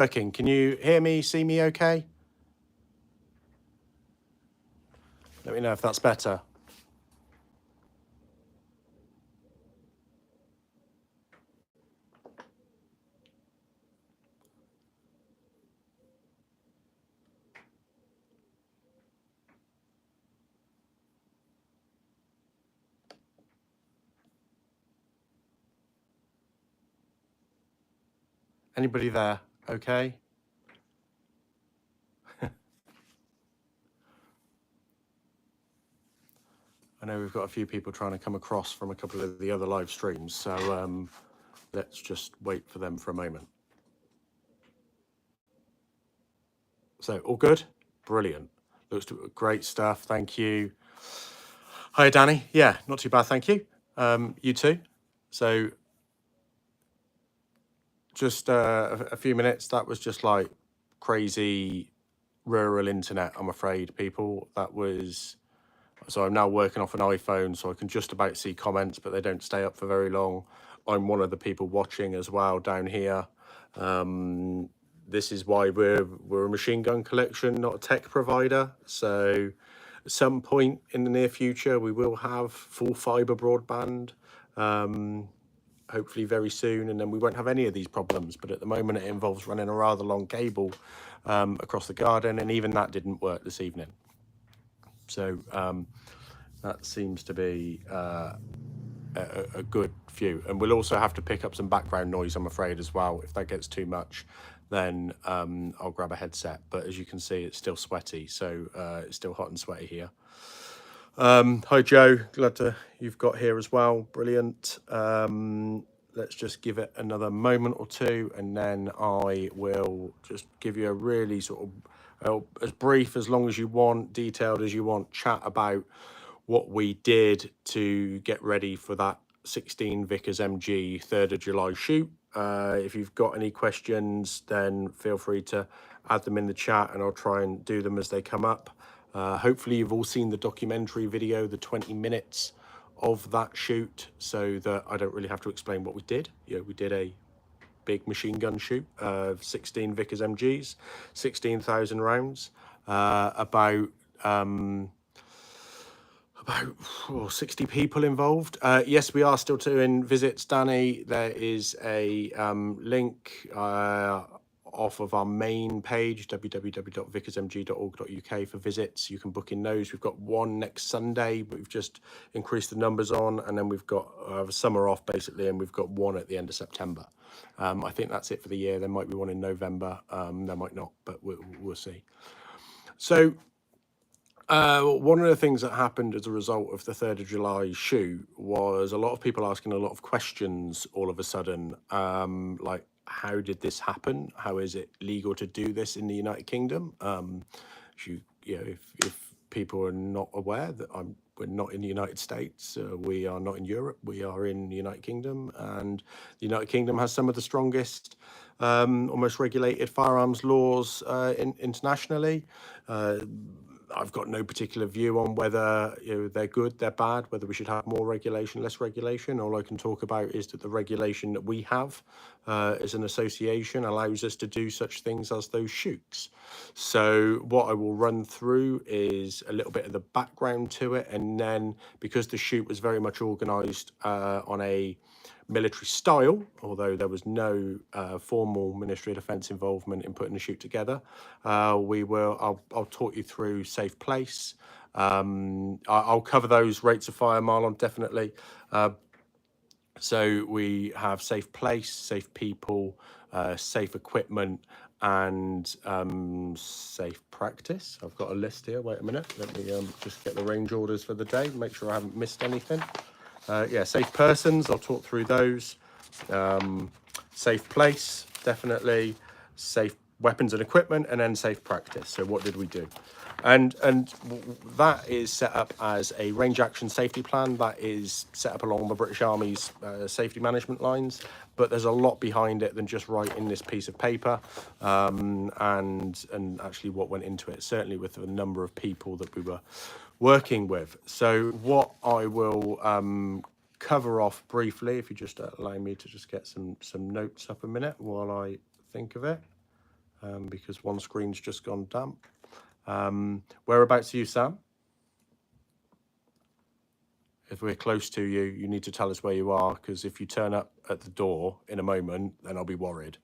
Working. Can you hear me, see me okay? Let me know if that's better. Anybody there? Okay. I know we've got a few people trying to come across from a couple of the other live streams, so let's just wait for them for a moment. So all good? Brilliant. Looks great stuff. Thank you. Hi, Danny. Yeah, not too bad. Thank you. You too. So just a few minutes. That was just like crazy rural internet, I'm afraid, people. That was, so I'm now working off an iPhone, so I can just about see comments, but they don't stay up for very long. I'm one of the people watching as well down here. This is why we're a machine gun collection, not a tech provider. So at some point in the near future, we will have full fiber broadband, hopefully very soon, and then we won't have any of these problems. But at the moment, it involves running a rather long cable across the garden, and even that didn't work this evening. So that seems to be a good few. And we'll also have to pick up some background noise, I'm afraid, as well. If that gets too much, then I'll grab a headset. But as you can see, it's still sweaty, so it's still hot and sweaty here. Hi, Joe. Glad you've got here as well. Brilliant. Let's just give it another moment or two, and then I will just give you a really sort of as brief, as long as you want, detailed as you want, chat about what we did to get ready for that 16 Vickers MG 3rd of July shoot. If you've got any questions, then feel free to add them in the chat, and I'll try and do them as they come up. Hopefully you've all seen the documentary video, the 20 minutes of that shoot, so that I don't really have to explain what we did. You know, we did a big machine gun shoot of 16 Vickers MGs, 16,000 rounds, about 60 people involved. Yes, we are still doing visits, Danny. There is a link off of our main page, www.vickersmg.org.uk, for visits. You can book in those. We've got one next Sunday, but we've just increased the numbers on, and then we've got a summer off basically, and we've got one at the end of September. I think that's it for the year. There might be one in November, there might not, but we'll see. So one of the things that happened as a result of the 3rd of July shoot was a lot of people asking a lot of questions all of a sudden, like, how did this happen? How is it legal to do this in the United Kingdom? If people are not aware that we're not in the United States, we are not in Europe, we are in the United Kingdom, and the United Kingdom has some of the strongest, almost regulated firearms laws internationally. I've got no particular view on whether they're good, they're bad, whether we should have more regulation, less regulation. All I can talk about is that the regulation that we have as an association allows us to do such things as those shoots. So what I will run through is a little bit of the background to it, and then because the shoot was very much organised on a military style, although there was no formal Ministry of Defence involvement in putting the shoot together, I'll talk you through safe place. I'll cover those rates of fire mile on, definitely. So we have safe place, safe people, safe equipment, and safe practice. I've got a list here. Wait a minute. Let me just get the range orders for the day, make sure I haven't missed anything. Yeah, safe persons, I'll talk through those. Safe place, definitely. Safe weapons and equipment, and then safe practice. So what did we do? And that is set up as a range action safety plan that is set up along the British Army's safety management lines. But there's a lot behind it than just writing this piece of paper, and actually what went into it, certainly with the number of people that we were working with. So what I will cover off briefly, if you just allow me to just get some notes up a minute while I think of it. because one screen's just gone damp. Whereabouts are you, Sam? If we're close to you, you need to tell us where you are, because if you turn up at the door in a moment, then I'll be worried.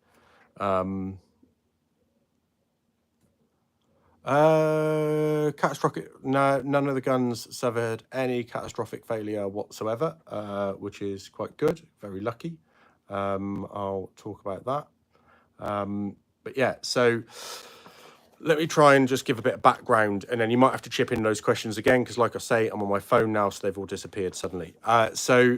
Catastrophic, no, none of the guns suffered any catastrophic failure whatsoever, which is quite good, very lucky. I'll talk about that. But yeah, so let me try and just give a bit of background, and then you might have to chip in those questions again, because like I say, I'm on my phone now, so they've all disappeared suddenly. So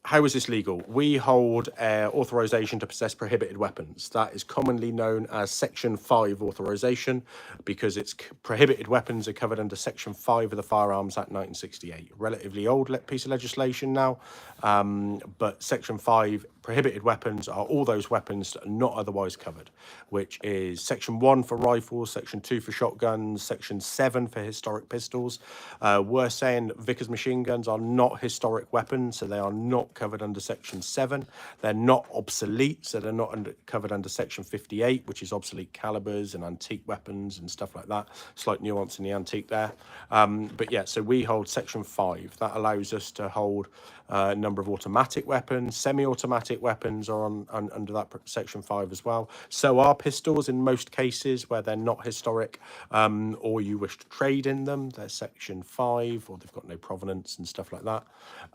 how is this legal? We hold authorization to possess prohibited weapons. That is commonly known as Section 5 authorization, because it's prohibited weapons are covered under Section 5 of the Firearms Act 1968. Relatively old piece of legislation now, but Section 5 prohibited weapons are all those weapons that are not otherwise covered, which is Section 1 for rifles, Section 2 for shotguns, Section 7 for historic pistols. We're saying Vickers machine guns are not historic weapons, so they are not covered under Section 7. They're not obsolete, so they're not covered under Section 58, which is obsolete calibers and antique weapons and stuff like that. Slight nuance in the antique there. But yeah, so we hold Section 5. That allows us to hold a number of automatic weapons. Semi-automatic weapons are under that Section 5 as well. So are pistols in most cases where they're not historic, or you wish to trade in them. They're Section 5, or they've got no provenance and stuff like that.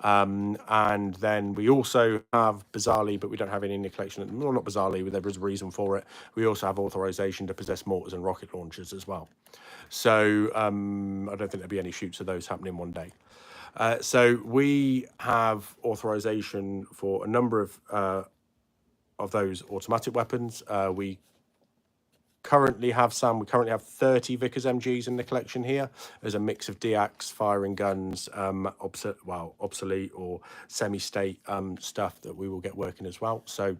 And then we also have, bizarrely, but we don't have any in the collection, well, not bizarrely, there is a reason for it, we also have authorization to possess mortars and rocket launchers as well. So I don't think there'll be any shoots of those happening one day. So we have authorization for a number of those automatic weapons. We currently have 30 Vickers MGs in the collection here. There's a mix of DX firing guns, obsolete or semi-state stuff that we will get working as well. So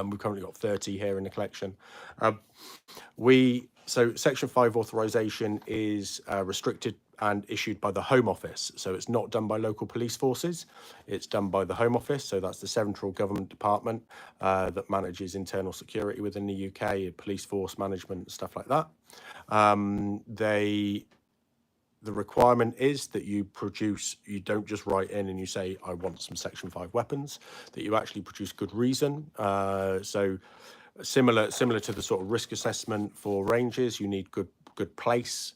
we've currently got 30 here in the collection. So Section 5 authorization is restricted and issued by the Home Office. So it's not done by local police forces, it's done by the Home Office. So that's the central government department that manages internal security within the UK, police force management, stuff like that. The requirement is that you don't just write in and you say, I want some Section 5 weapons, that you actually produce good reason. So similar to the sort of risk assessment for ranges, you need good place.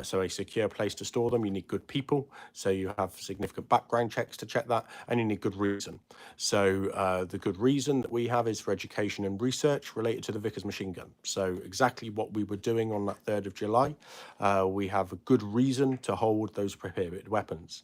So a secure place to store them. You need good people, so you have significant background checks to check that, and you need good reason. So the good reason that we have is for education and research related to the Vickers machine gun. So exactly what we were doing on that 3rd of July, we have a good reason to hold those prohibited weapons.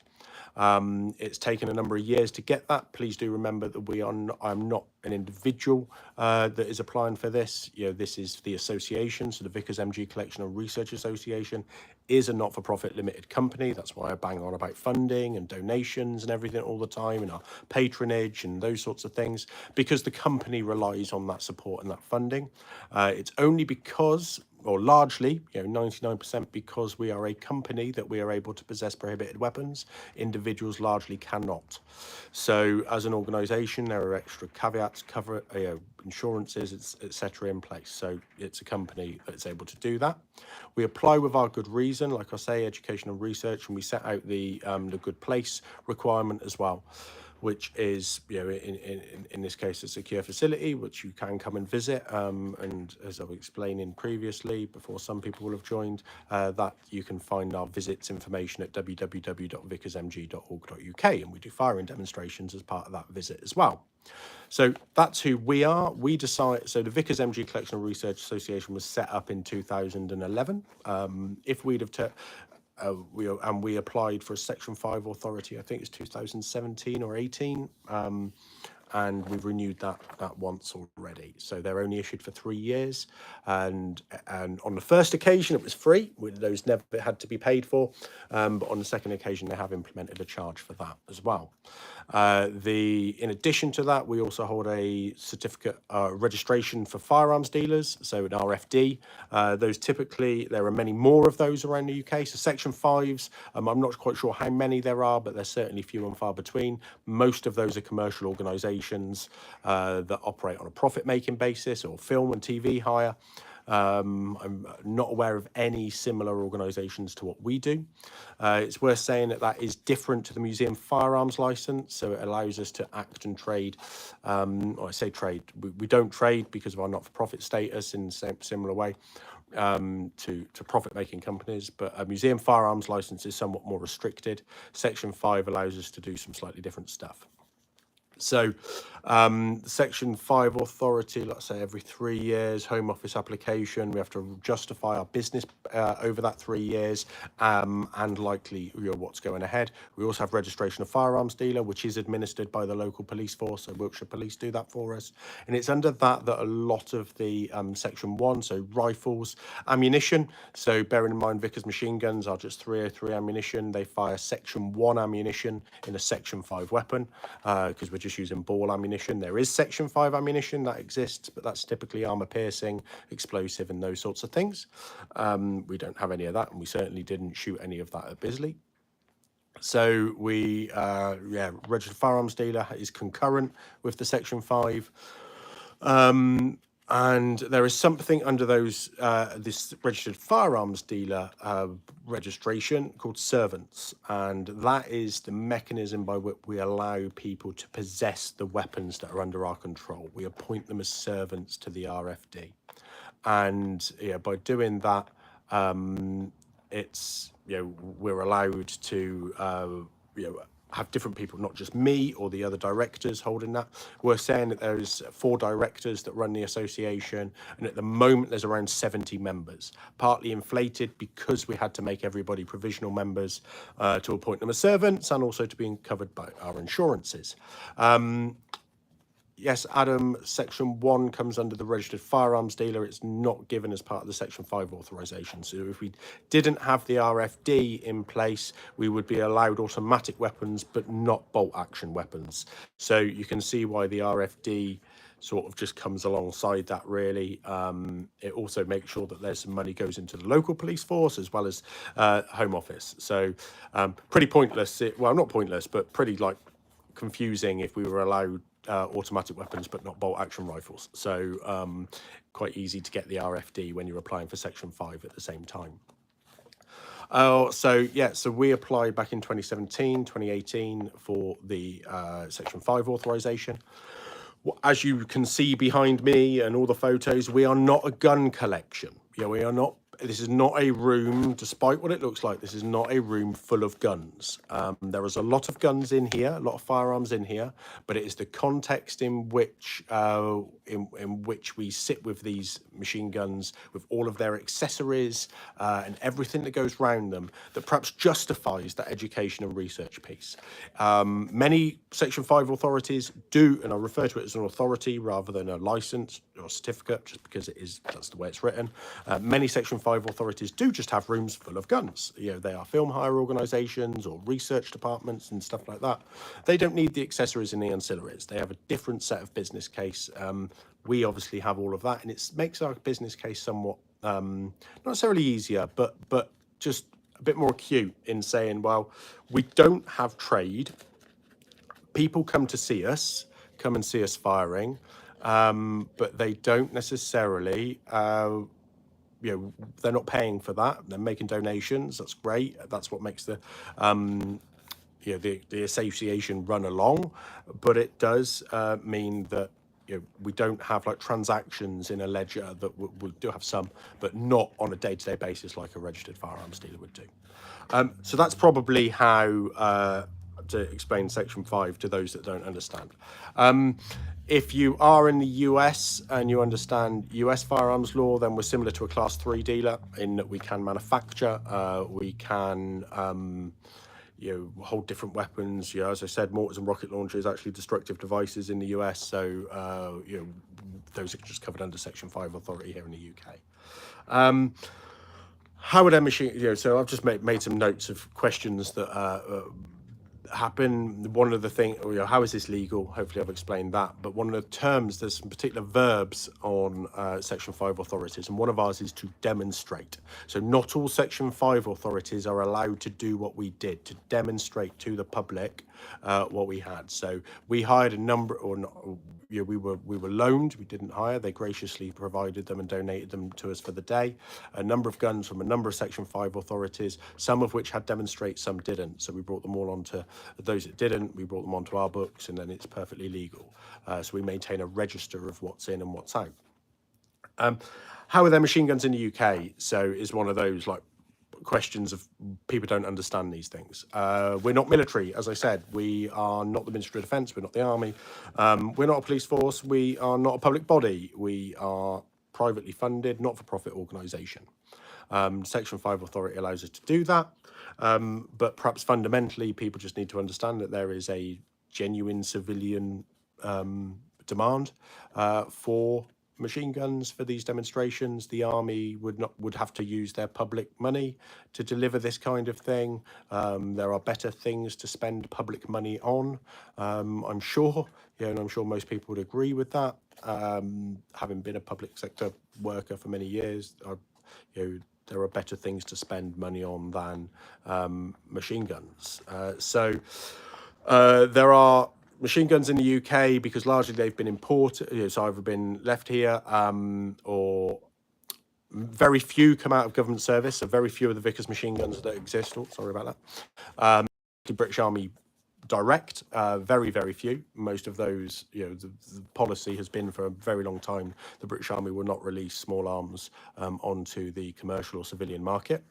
It's taken a number of years to get that. Please do remember that I'm not an individual that is applying for this. This is the association, so the Vickers MG Collection and Research Association is a not-for-profit limited company. That's why I bang on about funding and donations and everything all the time, and our patronage and those sorts of things, because the company relies on that support and that funding. It's only because, or largely, 99% because we are a company that we are able to possess prohibited weapons. Individuals largely cannot. So as an organisation, there are extra caveats, cover insurances, etc. in place. So it's a company that's able to do that. We apply with our good reason, like I say, education and research, and we set out the good place requirement as well, which is, in this case, a secure facility, which you can come and visit. And as I was explaining previously, before some people will have joined, that you can find our visits information at www.vickersmg.org.uk. And we do firing demonstrations as part of that visit as well. So that's who we are. So the Vickers MG Collection and Research Association was set up in 2011. If we'd have we applied for a Section 5 authority, I think it's 2017 or 18, and we've renewed that once already. So they're only issued for 3 years, and on the first occasion it was free. Those never had to be paid for, but on the second occasion they have implemented a charge for that as well. In addition to that, we also hold a certificate registration for firearms dealers, so an RFD. Those typically, there are many more of those around the UK. So Section 5s, I'm not quite sure how many there are, but they're certainly few and far between. Most of those are commercial organisations organisations that operate on a profit-making basis or film and TV hire. I'm not aware of any similar organisations to what we do. It's worth saying that that is different to the museum firearms licence, so it allows us to act and trade. Or I say trade, we don't trade because of our not-for-profit status in the similar way to profit-making companies, but a museum firearms licence is somewhat more restricted. Section 5 allows us to do some slightly different stuff. So Section 5 authority, let's say every 3 years, Home Office application, we have to justify our business over that 3 years and likely what's going ahead. We also have registration of firearms dealer, which is administered by the local police force, so Wiltshire Police do that for us. And it's under that a lot of the Section 1, so rifles, ammunition, so bearing in mind Vickers machine guns are just 303 ammunition, they fire Section 1 ammunition in a Section 5 weapon, because we're just using ball ammunition. There is Section 5 ammunition that exists, but that's typically armor piercing, explosive and those sorts of things. We don't have any of that, and we certainly didn't shoot any of that at Bisley. So we, registered firearms dealer is concurrent with the Section 5. And there is something under those this registered firearms dealer registration called servants, and that is the mechanism by which we allow people to possess the weapons that are under our control. We appoint them as servants to the RFD, and by doing that, it's we're allowed to have different people, not just me or the other directors holding that. We're saying that there's 4 directors that run the association, and at the moment there's around 70 members, partly inflated because we had to make everybody provisional members to appoint them as servants and also to be covered by our insurances. Yes, Adam, Section 1 comes under the registered firearms dealer. It's not given as part of the Section 5 authorisation. So if we didn't have the RFD in place, we would be allowed automatic weapons, but not bolt action weapons. So you can see why the RFD sort of just comes alongside that, really. It also makes sure that there's some money goes into the local police force as well as Home Office. So pretty pointless. Well, not pointless, but pretty confusing if we were allowed automatic weapons but not bolt action rifles. So quite easy to get the RFD when you're applying for Section 5 at the same time. So we applied back in 2017, 2018 for the Section 5 authorisation. As you can see behind me and all the photos, we are not a gun collection. We are not. This is not a room, despite what it looks like, this is not a room full of guns. There is a lot of guns in here, a lot of firearms in here, but it is the context in which we sit with these machine guns, with all of their accessories and everything that goes around them, that perhaps justifies that education and research piece. Many Section 5 authorities do, and I refer to it as an authority rather than a licence or certificate, just because that's the way it's written. Many Section 5 authorities do just have rooms full of guns. They are film hire organisations or research departments and stuff like that. They don't need the accessories and the ancillaries. They have a different set of business case. We obviously have all of that, and it makes our business case somewhat not necessarily easier, but just a bit more acute in saying, well, we don't have trade. People come and see us firing, but they don't necessarily they're not paying for that. They're making donations. That's great. That's what makes the the association run along. But it does mean that we don't have transactions in a ledger. That we do have some, but not on a day-to-day basis like a registered firearms dealer would do. So that's probably how to explain Section 5 to those that don't understand. If you are in the US and you understand US firearms law, then we're similar to a Class 3 dealer in that we can manufacture, we can hold different weapons. As I said, mortars and rocket launchers are actually destructive devices in the US, so those are just covered under Section 5 authority here in the UK. How would a machine, so I've just made some notes of questions that happen. One of the things, how is this legal? Hopefully I've explained that. But one of the terms, there's some particular verbs on Section 5 authorities, and one of ours is to demonstrate. So not all Section 5 authorities are allowed to do what we did, to demonstrate to the public what we had. So we hired a number, or not, you know, we were loaned. We didn't hire. They graciously provided them and donated them to us for the day. A number of guns from a number of Section 5 authorities, some of which had demonstrates, some didn't. So we brought them all onto those that didn't. We brought them onto our books, and then it's perfectly legal. So we maintain a register of what's in and what's out. How are there machine guns in the UK? So is one of those like questions of people don't understand these things. We're not military, as I said. We are not the Ministry of Defence. We're not the Army. We're not a police force. We are not a public body. We are privately funded, not-for-profit organisation. Section 5 authority allows us to do that. But perhaps fundamentally, people just need to understand that there is a genuine civilian demand for machine guns for these demonstrations. The Army would have to use their public money to deliver this kind of thing. There are better things to spend public money on, I'm sure. Yeah, and I'm sure most people would agree with that. Having been a public sector worker for many years, there are better things to spend money on than machine guns. There are machine guns in the UK because largely they've been imported. It's either been left here or very few come out of government service. So very few of the Vickers machine guns that exist. Oh, sorry about that. The British Army direct, very, very few. Most of those, the policy has been for a very long time, the British Army will not release small arms onto the commercial or civilian market.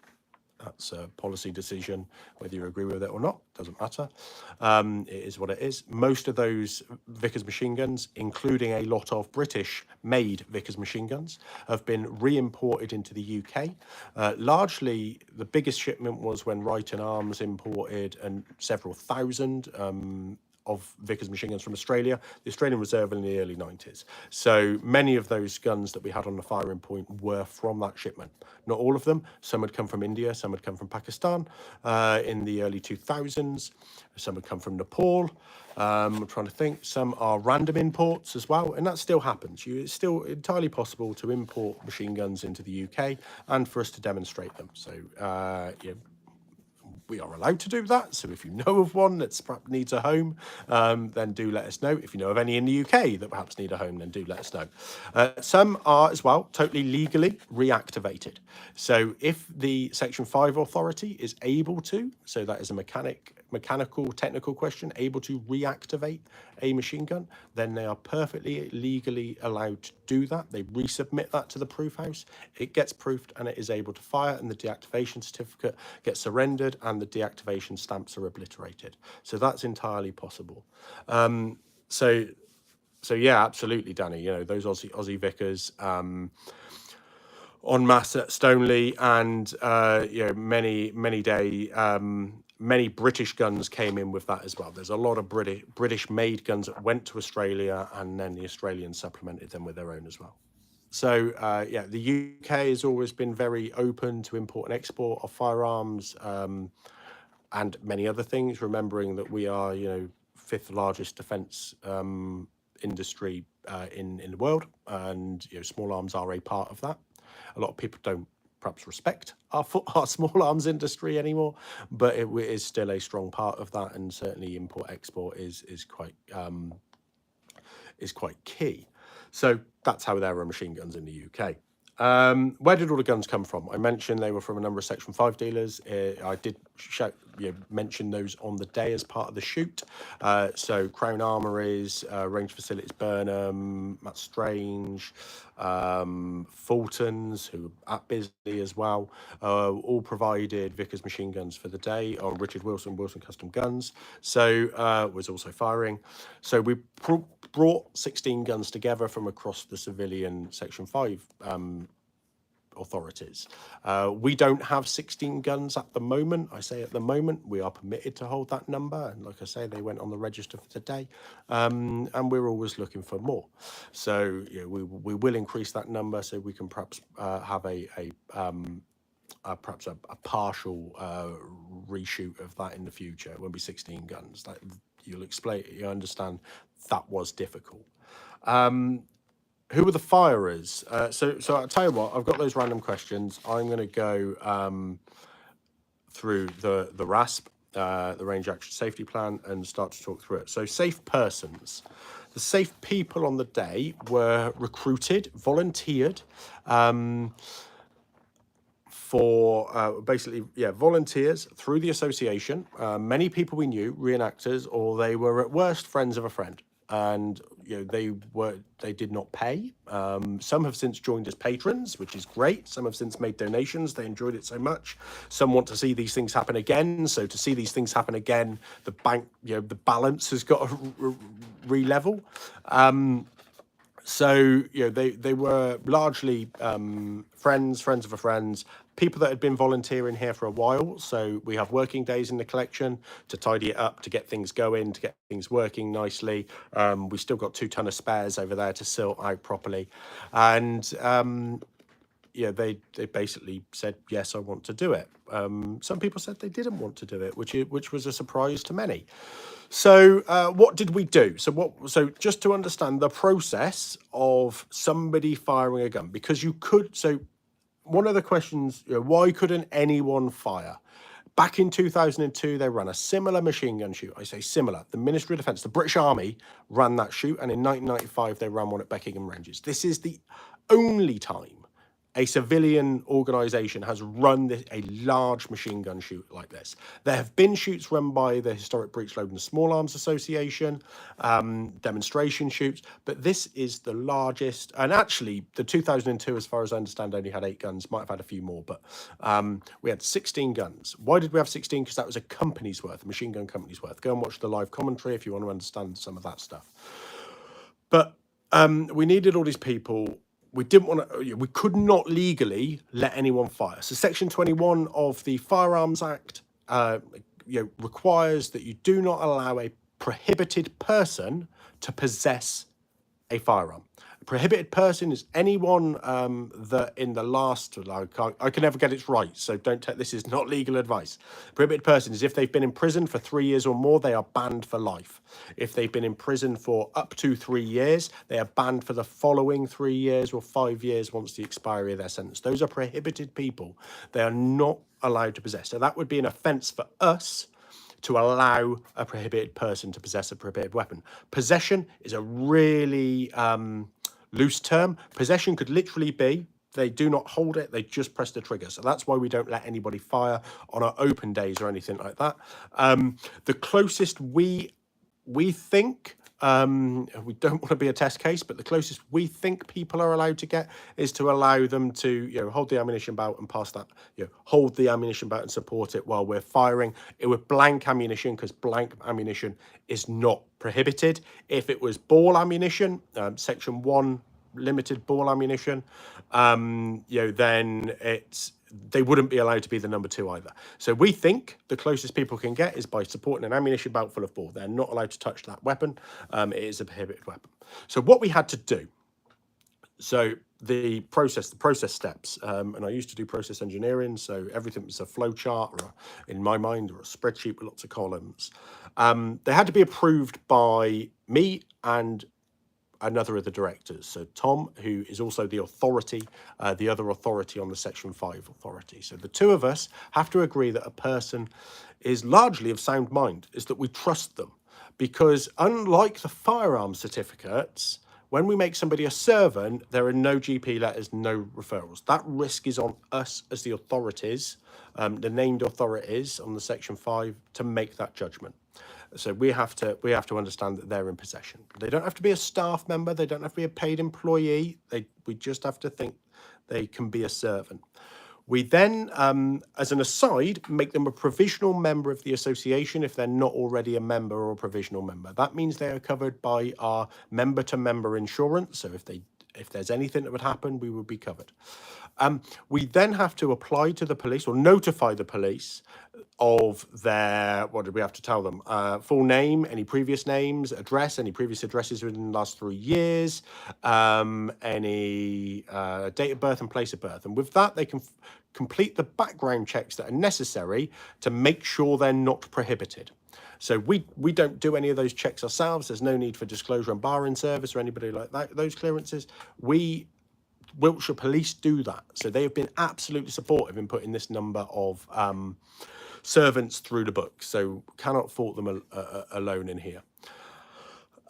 That's a policy decision, whether you agree with it or not, doesn't matter. It is what it is. Most of those Vickers machine guns, including a lot of British-made Vickers machine guns, have been re-imported into the UK. Largely, the biggest shipment was when Wright Arms imported several thousand of Vickers machine guns from Australia, the Australian Reserve in the early 90s. So many of those guns that we had on the firing point were from that shipment. Not all of them. Some had come from India, some had come from Pakistan in the early 2000s. Some had come from Nepal. I'm trying to think. Some are random imports as well, and that still happens. It's still entirely possible to import machine guns into the UK and for us to demonstrate them. So, we are allowed to do that. So if you know of one that perhaps needs a home, then do let us know. If you know of any in the UK that perhaps need a home, then do let us know. Some are as well totally legally reactivated. So if the Section 5 authority is able to, so that is a mechanical, technical question, able to reactivate a machine gun, then they are perfectly legally allowed to do that. They resubmit that to the proof house. It gets proofed and it is able to fire, and the deactivation certificate gets surrendered and the deactivation stamps are obliterated. So that's entirely possible. So yeah, absolutely, Danny. Those Aussie Vickers en masse at Stoneleigh, and many British guns came in with that as well. There's a lot of British-made guns that went to Australia, and then the Australians supplemented them with their own as well. So, the UK has always been very open to import and export of firearms and many other things, remembering that we are, fifth largest defence industry in the world, and small arms are a part of that. A lot of people don't perhaps respect our small arms industry anymore, but it is still a strong part of that, and certainly import-export is quite key. So that's how there are machine guns in the UK. Where did all the guns come from? I mentioned they were from a number of Section 5 dealers. I did mention those on the day as part of the shoot. So Crown Armouries, Range Facilities Burnham, Matt Strange, Fulton's, who were at Bisley as well, all provided Vickers machine guns for the day, or Richard Wilson Custom Guns, so was also firing. So we brought 16 guns together from across the civilian Section 5 authorities. We don't have 16 guns at the moment. I say at the moment. We are permitted to hold that number, and like I say, they went on the register for today, and we're always looking for more. So we will increase that number, so we can perhaps have perhaps a partial reshoot of that in the future. It won't be 16 guns. You understand that was difficult. Who were the firers? So I'll tell you what, I've got those random questions. I'm going to go through the RASP. the range action safety plan and start to talk through it. So safe persons. The safe people on the day were recruited, volunteered, for basically, volunteers through the association. Many people we knew, reenactors, or they were at worst friends of a friend, and they did not pay. Some have since joined as patrons, which is great. Some have since made donations. They enjoyed it so much. Some want to see these things happen again. So to see these things happen again, the balance has got to re-level. So, they were largely friends of a friend's, people that had been volunteering here for a while. So we have working days in the collection to tidy it up, to get things going, to get things working nicely. We've still got 2 ton of spares over there to silt out properly. And they basically said, yes, I want to do it. Some people said they didn't want to do it, which was a surprise to many. So what did we do? So just to understand the process of somebody firing a gun, because you could, so one of the questions, why couldn't anyone fire? Back in 2002, they ran a similar machine gun shoot. I say similar. The Ministry of Defence, the British Army, ran that shoot, and in 1995, they ran one at Beckingham Ranges. This is the only time a civilian organisation has run a large machine gun shoot like this. There have been shoots run by the Historic Breech Load and Small Arms Association, demonstration shoots, but this is the largest. And actually, the 2002, as far as I understand, only had 8 guns. Might have had a few more, but we had 16 guns. Why did we have 16? Because that was a company's worth, a machine gun company's worth. Go and watch the live commentary if you want to understand some of that stuff. But we needed all these people. We didn't want to, we could not legally let anyone fire. So Section 21 of the Firearms Act requires that you do not allow a prohibited person to possess a firearm. A prohibited person is anyone that in the last, I can never get it right, so don't take, this is not legal advice. Prohibited person is if they've been in prison for 3 years or more, they are banned for life. If they've been in prison for up to 3 years, they are banned for the following 3 years or 5 years once the expiry of their sentence. Those are prohibited people. They are not allowed to possess. So that would be an offence for us to allow a prohibited person to possess a prohibited weapon. Possession is a really loose term. Possession could literally be they do not hold it, they just press the trigger. So that's why we don't let anybody fire on our open days or anything like that. The closest we think, we don't want to be a test case, but the closest we think people are allowed to get is to allow them to, hold the ammunition belt and pass that, hold the ammunition belt and support it while we're firing it with blank ammunition, because blank ammunition is not prohibited. If it was ball ammunition, Section 1 limited ball ammunition, then they wouldn't be allowed to be the number 2 either. So we think the closest people can get is by supporting an ammunition belt full of ball. They're not allowed to touch that weapon. It is a prohibited weapon. So what we had to do, so the process steps, and I used to do process engineering, so everything was a flow chart, or in my mind, or a spreadsheet with lots of columns. They had to be approved by me and another of the directors, so Tom, who is also the authority, the other authority on the Section 5 authority. So the 2 of us have to agree that a person is largely of sound mind, is that we trust them, because unlike the firearm certificates, when we make somebody a servant, there are no GP letters, no referrals. That risk is on us as the authorities, the named authorities on the Section 5, to make that judgment. So we have to understand that they're in possession. They don't have to be a staff member. They don't have to be a paid employee. We just have to think they can be a servant. We then, as an aside, make them a provisional member of the association if they're not already a member or a provisional member. That means they are covered by our member-to-member insurance. So if there's anything that would happen, we would be covered. We then have to apply to the police or notify the police of their, what did we have to tell them? Full name, any previous names, address, any previous addresses within the last 3 years, any date of birth and place of birth. And with that, they can complete the background checks that are necessary to make sure they're not prohibited. So we don't do any of those checks ourselves. There's no need for disclosure and barring service or anybody like that. Those clearances, Wiltshire Police do that. So they have been absolutely supportive in putting this number of servants through the book, so cannot fault them alone in here.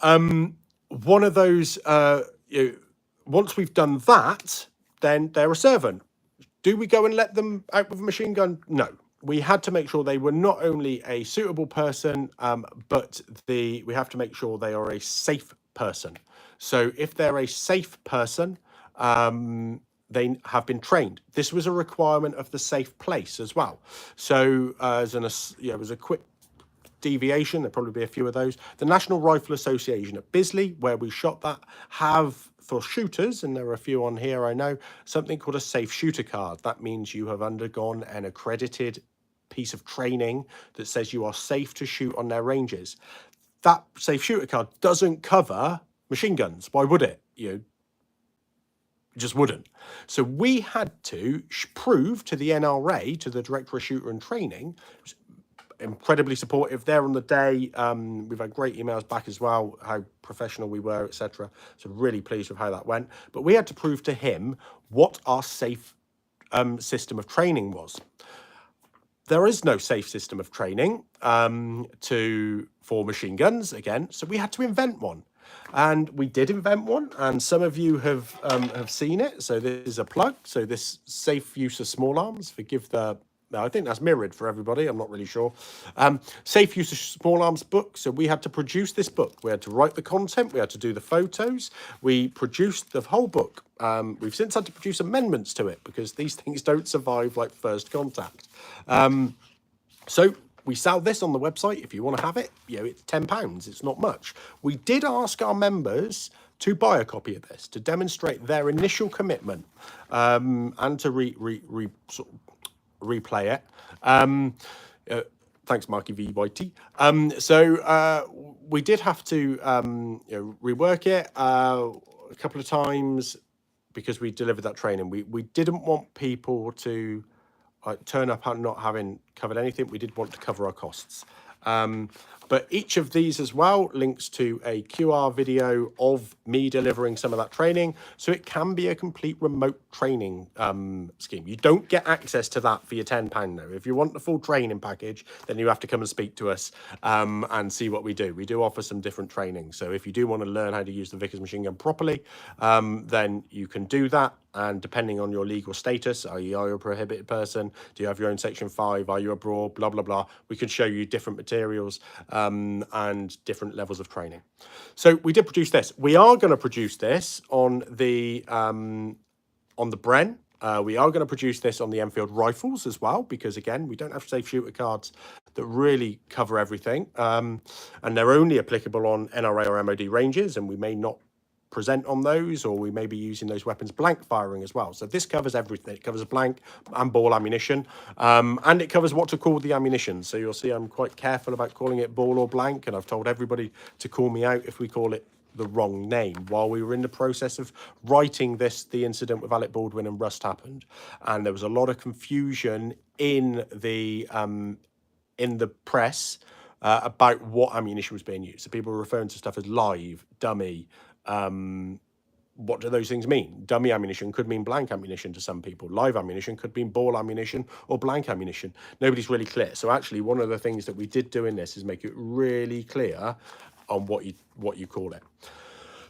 One of those, once we've done that, then they're a servant. Do we go and let them out with a machine gun? No. We had to make sure they were not only a suitable person, but we have to make sure they are a safe person. So if they're a safe person, they have been trained. This was a requirement of the safe place as well. So as it was a quick deviation, there'll probably be a few of those. The National Rifle Association at Bisley, where we shot that, have for shooters, and there are a few on here I know, something called a safe shooter card. That means you have undergone an accredited piece of training that says you are safe to shoot on their ranges. That safe shooter card doesn't cover machine guns. Why would it? It just wouldn't. So we had to prove to the NRA, to the Director of Shooter and Training, incredibly supportive there on the day. We've had great emails back as well, how professional we were, etc. So really pleased with how that went. But we had to prove to him what our safe system of training was. There is no safe system of training for machine guns, again, so we had to invent one. And we did invent one, and some of you have seen it. So this is a plug. So this safe use of small arms, I think that's mirrored for everybody, I'm not really sure. Safe use of small arms book. So we had to produce this book. We had to write the content. We had to do the photos. We produced the whole book. We've since had to produce amendments to it because these things don't survive like first contact. So we sell this on the website if you want to have it. It's £10. It's not much. We did ask our members to buy a copy of this to demonstrate their initial commitment and to replay it. Thanks, Marky VYT. So we did have to rework it a couple of times because we delivered that training. We didn't want people to turn up and not having covered anything. We did want to cover our costs. But each of these as well links to a QR video of me delivering some of that training. So it can be a complete remote training scheme. You don't get access to that for your £10 though. If you want the full training package, then you have to come and speak to us and see what we do. We do offer some different training. So if you do want to learn how to use the Vickers machine gun properly, then you can do that. And depending on your legal status, are you a prohibited person? Do you have your own Section 5? Are you abroad? Blah, blah, blah. We can show you different materials and different levels of training. So we did produce this. We are going to produce this on the Bren. We are going to produce this on the Enfield rifles as well, because again, we don't have safe shooter cards that really cover everything. And they're only applicable on NRA or MOD ranges, and we may not present on those, or we may be using those weapons blank firing as well. So this covers everything. It covers blank and ball ammunition, and it covers what to call the ammunition. So you'll see I'm quite careful about calling it ball or blank, and I've told everybody to call me out if we call it the wrong name. While we were in the process of writing this, the incident with Alec Baldwin and Rust happened, and there was a lot of confusion in the press about what ammunition was being used. So people were referring to stuff as live, dummy. What do those things mean? Dummy ammunition could mean blank ammunition to some people. Live ammunition could mean ball ammunition or blank ammunition. Nobody's really clear. So actually, one of the things that we did do in this is make it really clear on what you call it.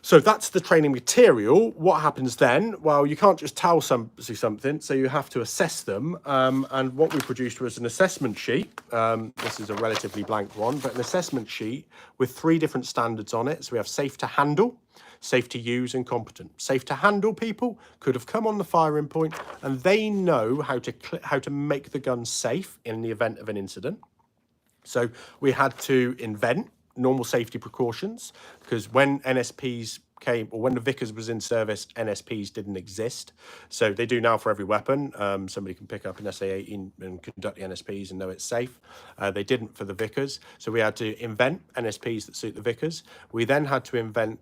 So that's the training material. What happens then? Well, you can't just tell somebody something, so you have to assess them. And what we produced was an assessment sheet. This is a relatively blank one, but an assessment sheet with 3 different standards on it. So we have safe to handle, safe to use, and competent. Safe to handle people could have come on the firing point and they know how to make the gun safe in the event of an incident. So we had to invent normal safety precautions, because when NSPs came, or when the Vickers was in service, NSPs didn't exist. So they do now for every weapon. Somebody can pick up an SA-18 and conduct the NSPs and know it's safe. They didn't for the Vickers. So we had to invent NSPs that suit the Vickers. We then had to invent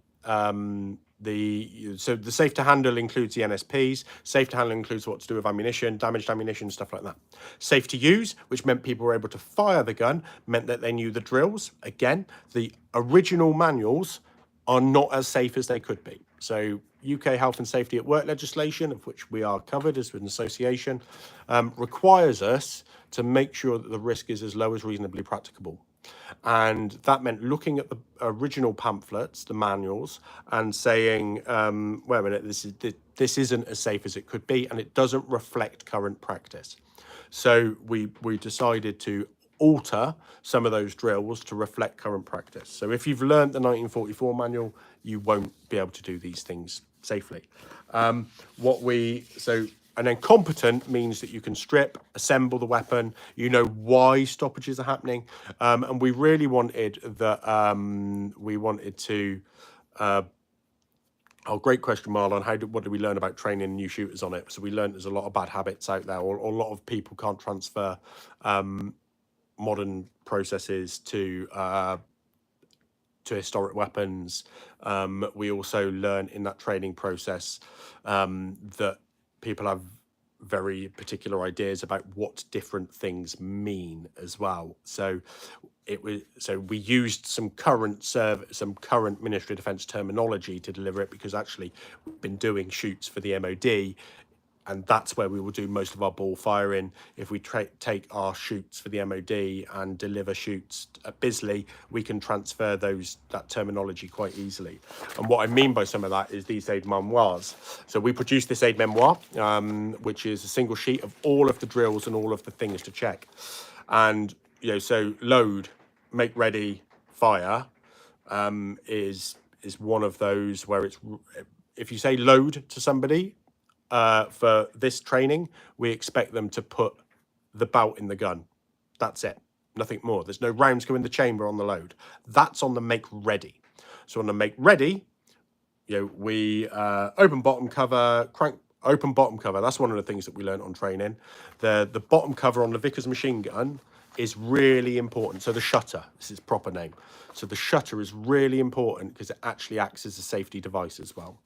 the safe to handle includes the NSPs. Safe to handle includes what to do with ammunition, damaged ammunition, stuff like that. Safe to use, which meant people were able to fire the gun, meant that they knew the drills. Again, the original manuals are not as safe as they could be. So UK Health and Safety at Work legislation, of which we are covered as an association, requires us to make sure that the risk is as low as reasonably practicable. And that meant looking at the original pamphlets, the manuals, and saying, wait a minute, this isn't as safe as it could be, and it doesn't reflect current practice. So we decided to alter some of those drills to reflect current practice. So if you've learned the 1944 manual, you won't be able to do these things safely. And then competent means that you can strip, assemble the weapon, you know why stoppages are happening. And we really wanted that, oh, great question, Marlon. What did we learn about training new shooters on it? So we learned there's a lot of bad habits out there, or a lot of people can't transfer modern processes to historic weapons. We also learn in that training process that people have very particular ideas about what different things mean as well. So we used some current Ministry of Defence terminology to deliver it, because actually we've been doing shoots for the MOD, and that's where we will do most of our ball firing. If we take our shoots for the MOD and deliver shoots at Bisley, we can transfer that terminology quite easily. And what I mean by some of that is these aid memoirs. So we produced this aid memoir, which is a single sheet of all of the drills and all of the things to check. And so load, make ready, fire is one of those where if you say load to somebody, for this training, we expect them to put the bout in the gun. That's it, nothing more. There's no rounds go in the chamber on the load. That's on the make ready. So on the make ready, we open bottom cover, crank open bottom cover. That's one of the things that we learned on training. The bottom cover on the Vickers machine gun is really important. So the shutter, this is its proper name. So the shutter is really important because it actually acts as a safety device as well.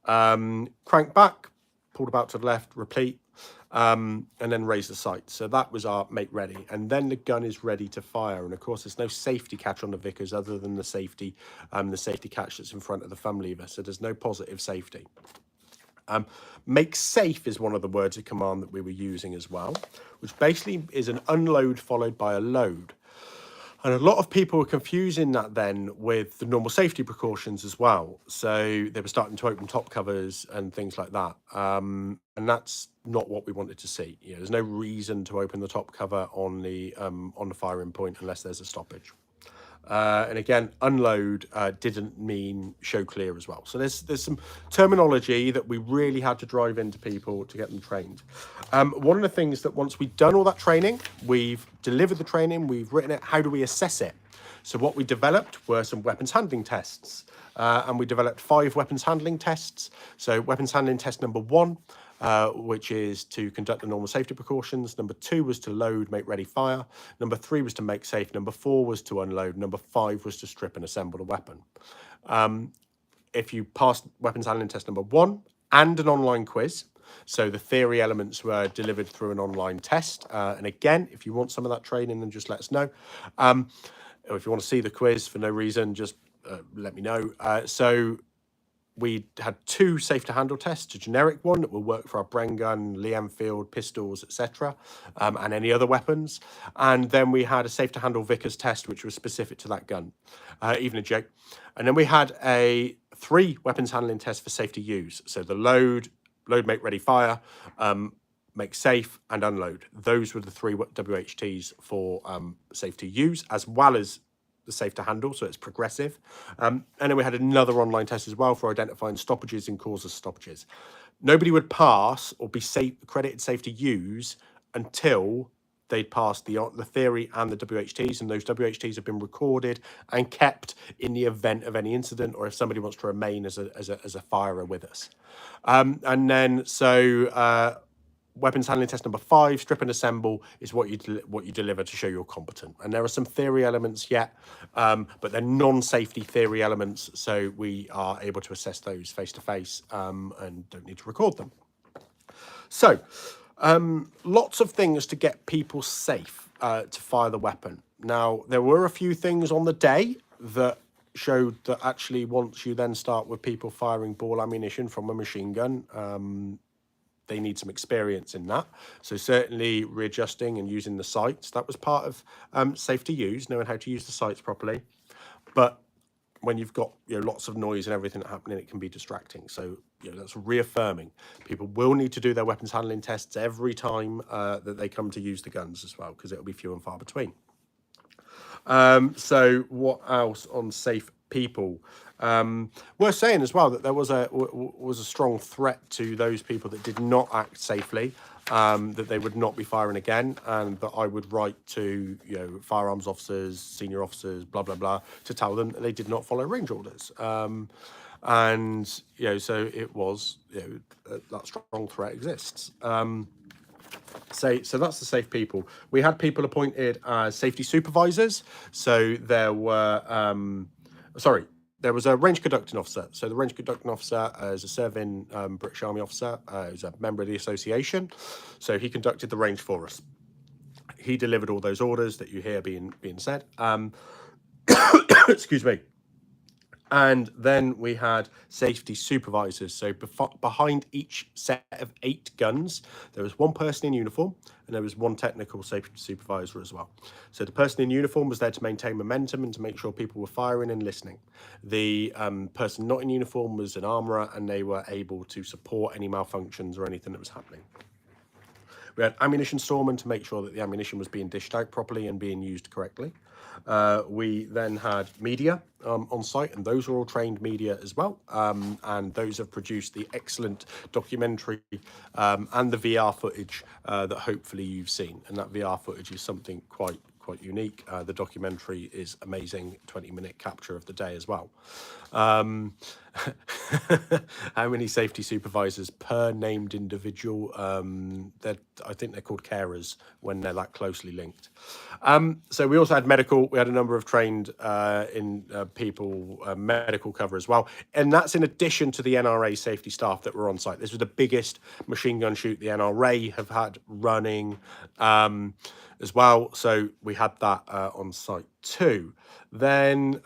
Crank back, pulled about to the left, repeat, and then raise the sight. So that was our make ready. And then the gun is ready to fire. And of course, there's no safety catch on the Vickers other than the safety catch that's in front of the thumb lever. So there's no positive safety. Make safe is one of the words of command that we were using as well, which basically is an unload followed by a load. And a lot of people were confusing that then with the normal safety precautions as well. So they were starting to open top covers and things like that. And that's not what we wanted to see. There's no reason to open the top cover on the firing point unless there's a stoppage. And again, unload didn't mean show clear as well. So there's some terminology that we really had to drive into people to get them trained. One of the things that once we've done all that training, we've delivered the training, we've written it, how do we assess it? So what we developed were some weapons handling tests, and we developed 5 weapons handling tests. So weapons handling test number 1, which is to conduct the normal safety precautions. Number 2 was to load, make ready, fire. Number 3 was to make safe. Number 4 was to unload. Number 5 was to strip and assemble the weapon. If you passed weapons handling test number 1 and an online quiz, so the theory elements were delivered through an online test. And again, if you want some of that training, then just let us know. Or if you want to see the quiz for no reason, just let me know. So we had 2 safe to handle tests, a generic one that will work for our Bren gun, Lee Enfield, pistols, etc., and any other weapons. And then we had a safe to handle Vickers test, which was specific to that gun, even a joke. And then we had a 3 weapons handling tests for safe to use. So the load, make ready, fire, make safe, and unload. Those were the 3 WHTs for safe to use, as well as the safe to handle, so it's progressive. And then we had another online test as well for identifying stoppages and causes of stoppages. Nobody would pass or be credited safe to use until they'd passed the theory and the WHTs, and those WHTs have been recorded and kept in the event of any incident, or if somebody wants to remain as a firer with us. And then weapons handling test number 5, strip and assemble, is what you deliver to show you're competent. And there are some theory elements yet, but they're non-safety theory elements, so we are able to assess those face-to-face and don't need to record them. So lots of things to get people safe to fire the weapon. Now, there were a few things on the day that showed that actually once you then start with people firing ball ammunition from a machine gun, they need some experience in that. So certainly readjusting and using the sights, that was part of safe to use, knowing how to use the sights properly. But when you've got lots of noise and everything happening, it can be distracting. So that's reaffirming. People will need to do their weapons handling tests every time that they come to use the guns as well, because it'll be few and far between. So what else on safe people? We're saying as well that there was a strong threat to those people that did not act safely, that they would not be firing again, and that I would write to firearms officers, senior officers, blah blah blah, to tell them that they did not follow range orders. And so it was that strong threat exists. So that's the safe people. We had people appointed as safety supervisors. So there were, there was a range conducting officer. So the range conducting officer is a serving British Army officer, who's a member of the association. So he conducted the range for us. He delivered all those orders that you hear being said. Excuse me. And then we had safety supervisors. So behind each set of 8 guns, there was one person in uniform and there was one technical safety supervisor as well. So the person in uniform was there to maintain momentum and to make sure people were firing and listening. The person not in uniform was an armourer, and they were able to support any malfunctions or anything that was happening. We had ammunition storemen to make sure that the ammunition was being dished out properly and being used correctly. We then had media on site, and those are all trained media as well. And those have produced the excellent documentary and the VR footage that hopefully you've seen. And that VR footage is something quite unique. The documentary is amazing, 20-minute capture of the day as well. How many safety supervisors per named individual? I think they're called carers when they're that closely linked. So we also had medical. We had a number of trained people, medical cover as well. And that's in addition to the NRA safety staff that were on site. This was the biggest machine gun shoot the NRA have had running as well. So we had that on site too. Then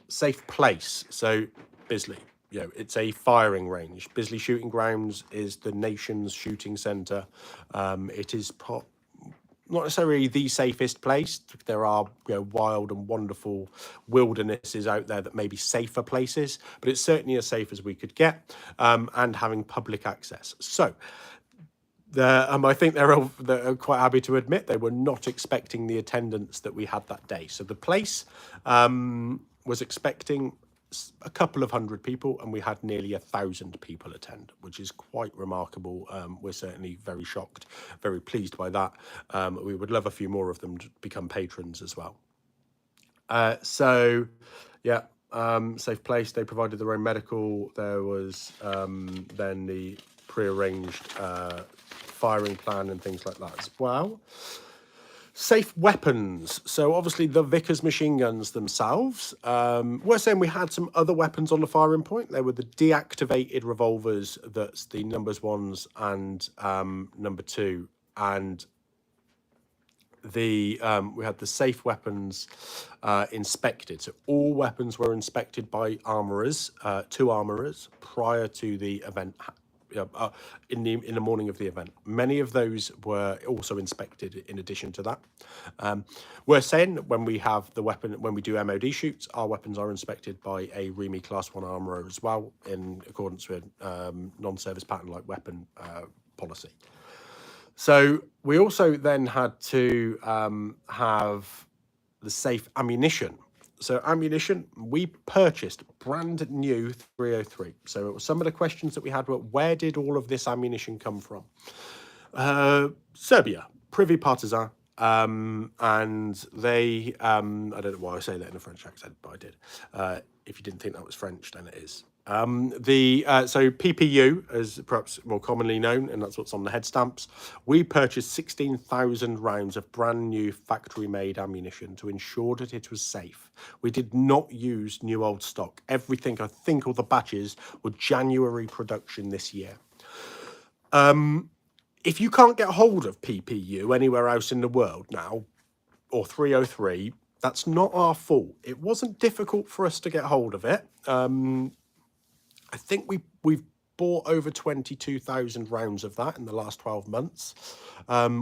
safe place. So Bisley, it's a firing range. Bisley Shooting Grounds is the nation's shooting centre. It is not necessarily the safest place. There are wild and wonderful wildernesses out there that may be safer places, but it's certainly as safe as we could get, and having public access. So I think they're quite happy to admit they were not expecting the attendance that we had that day. So the place was expecting a couple of hundred people, and we had nearly 1,000 people attend, which is quite remarkable. We're certainly very shocked, very pleased by that. We would love a few more of them to become patrons as well. Safe place. They provided their own medical. There was then the prearranged firing plan and things like that as well. Safe weapons. So obviously the Vickers machine guns themselves. We're saying we had some other weapons on the firing point. They were the deactivated revolvers, that's the numbers 1s and number 2, and we had the safe weapons inspected. So all weapons were inspected by armourers, 2 armourers, prior to the event. In the morning of the event. Many of those were also inspected in addition to that. We're saying that when we have the weapon, when we do MOD shoots, our weapons are inspected by a REME Class 1 armourer as well, in accordance with non-service pattern-like weapon policy. So we also then had to have the safe ammunition. So ammunition, we purchased brand new 303. So some of the questions that we had were, where did all of this ammunition come from? Serbia, Privy Partisan, and they, I don't know why I say that in a French accent, but I did. If you didn't think that was French, then it is. So PPU, as perhaps more commonly known, and that's what's on the head stamps, we purchased 16,000 rounds of brand new factory-made ammunition to ensure that it was safe. We did not use new old stock. Everything, I think all the batches were January production this year. If you can't get hold of PPU anywhere else in the world now, or 303, That's not our fault. It wasn't difficult for us to get hold of it. I think we've bought over 22,000 rounds of that in the last 12 months,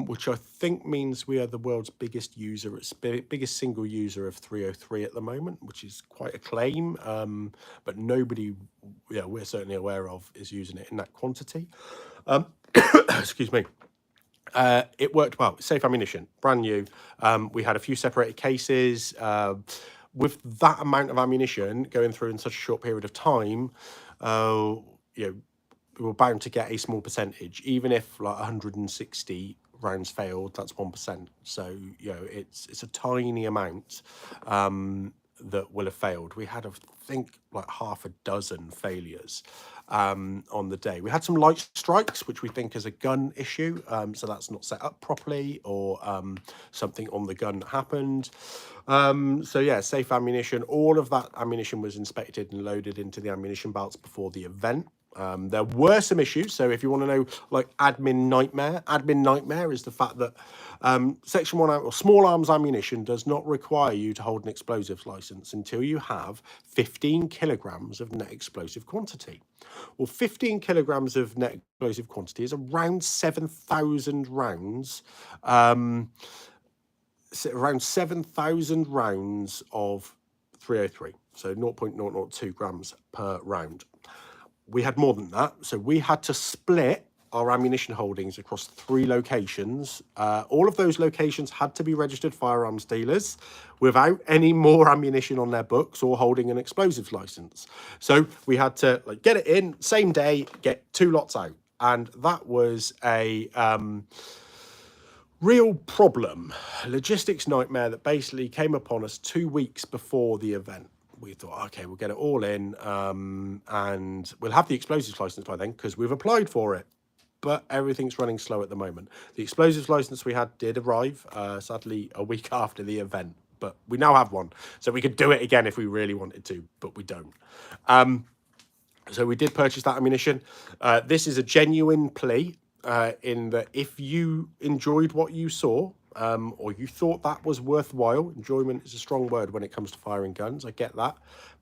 which I think means we are the world's biggest user, biggest single user of 303 at the moment, which is quite a claim, but nobody, we're certainly aware of, is using it in that quantity. Excuse me. It worked well. Safe ammunition, brand new. We had a few separated cases. With that amount of ammunition going through in such a short period of time, we were bound to get a small percentage. Even if like 160 rounds failed, that's 1%. So it's a tiny amount that will have failed. We had, I think, like half a dozen failures on the day. We had some light strikes, which we think is a gun issue, so that's not set up properly, or something on the gun happened. So yeah, safe ammunition, all of that ammunition was inspected and loaded into the ammunition belts before the event. There were some issues, so if you want to know, like admin nightmare is the fact that Section 1 or small arms ammunition does not require you to hold an explosives license until you have 15 kilograms of net explosive quantity. Well, 15 kilograms of net explosive quantity is around 7,000 rounds, around 7,000 rounds of 303, so 0.002 grams per round. We had more than that, so we had to split our ammunition holdings across 3 locations. All of those locations had to be registered firearms dealers without any more ammunition on their books or holding an explosives license. So we had to get it in, same day, get 2 lots out. And that was a real problem, logistics nightmare that basically came upon us 2 weeks before the event. We thought, okay, we'll get it all in, and we'll have the explosives license by then because we've applied for it. But everything's running slow at the moment. The explosives license we had did arrive, sadly, a week after the event. But we now have one, so we could do it again if we really wanted to, but we don't. So we did purchase that ammunition. This is a genuine plea in that if you enjoyed what you saw, or you thought that was worthwhile, enjoyment is a strong word when it comes to firing guns, I get that,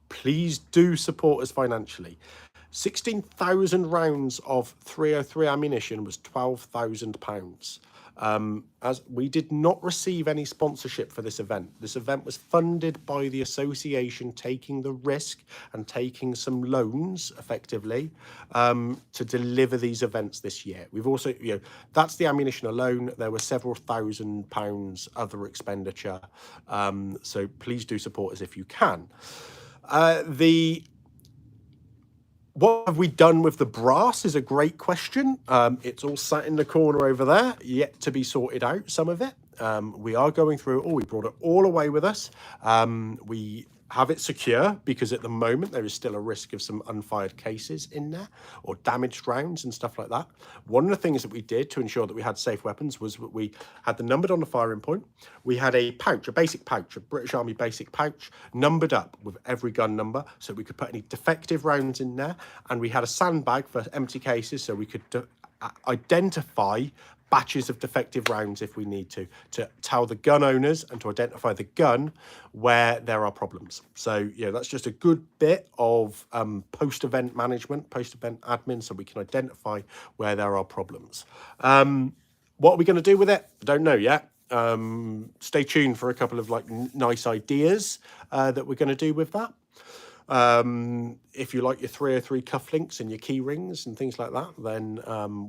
please do support us financially. 16,000 rounds of 303 ammunition was £12,000. As we did not receive any sponsorship for this event. This event was funded by the association taking the risk and taking some loans effectively to deliver these events this year. We've also, that's the ammunition alone. There were several £1,000s other expenditure. So please do support us if you can. What have we done with the brass is a great question. It's all sat in the corner over there, yet to be sorted out, some of it. We are going through, we brought it all away with us. We have it secure because at the moment there is still a risk of some unfired cases in there or damaged rounds and stuff like that. One of the things that we did to ensure that we had safe weapons was we had them numbered on the firing point. We had a pouch, a basic pouch, a British Army basic pouch, numbered up with every gun number so we could put any defective rounds in there. And we had a sandbag for empty cases so we could identify batches of defective rounds if we need to tell the gun owners and to identify the gun where there are problems. So that's just a good bit of post-event management, post-event admin, so we can identify where there are problems. What are we going to do with it? I don't know yet. Stay tuned for a couple of nice ideas that we're going to do with that. If you like your 303 cufflinks and your key rings and things like that, then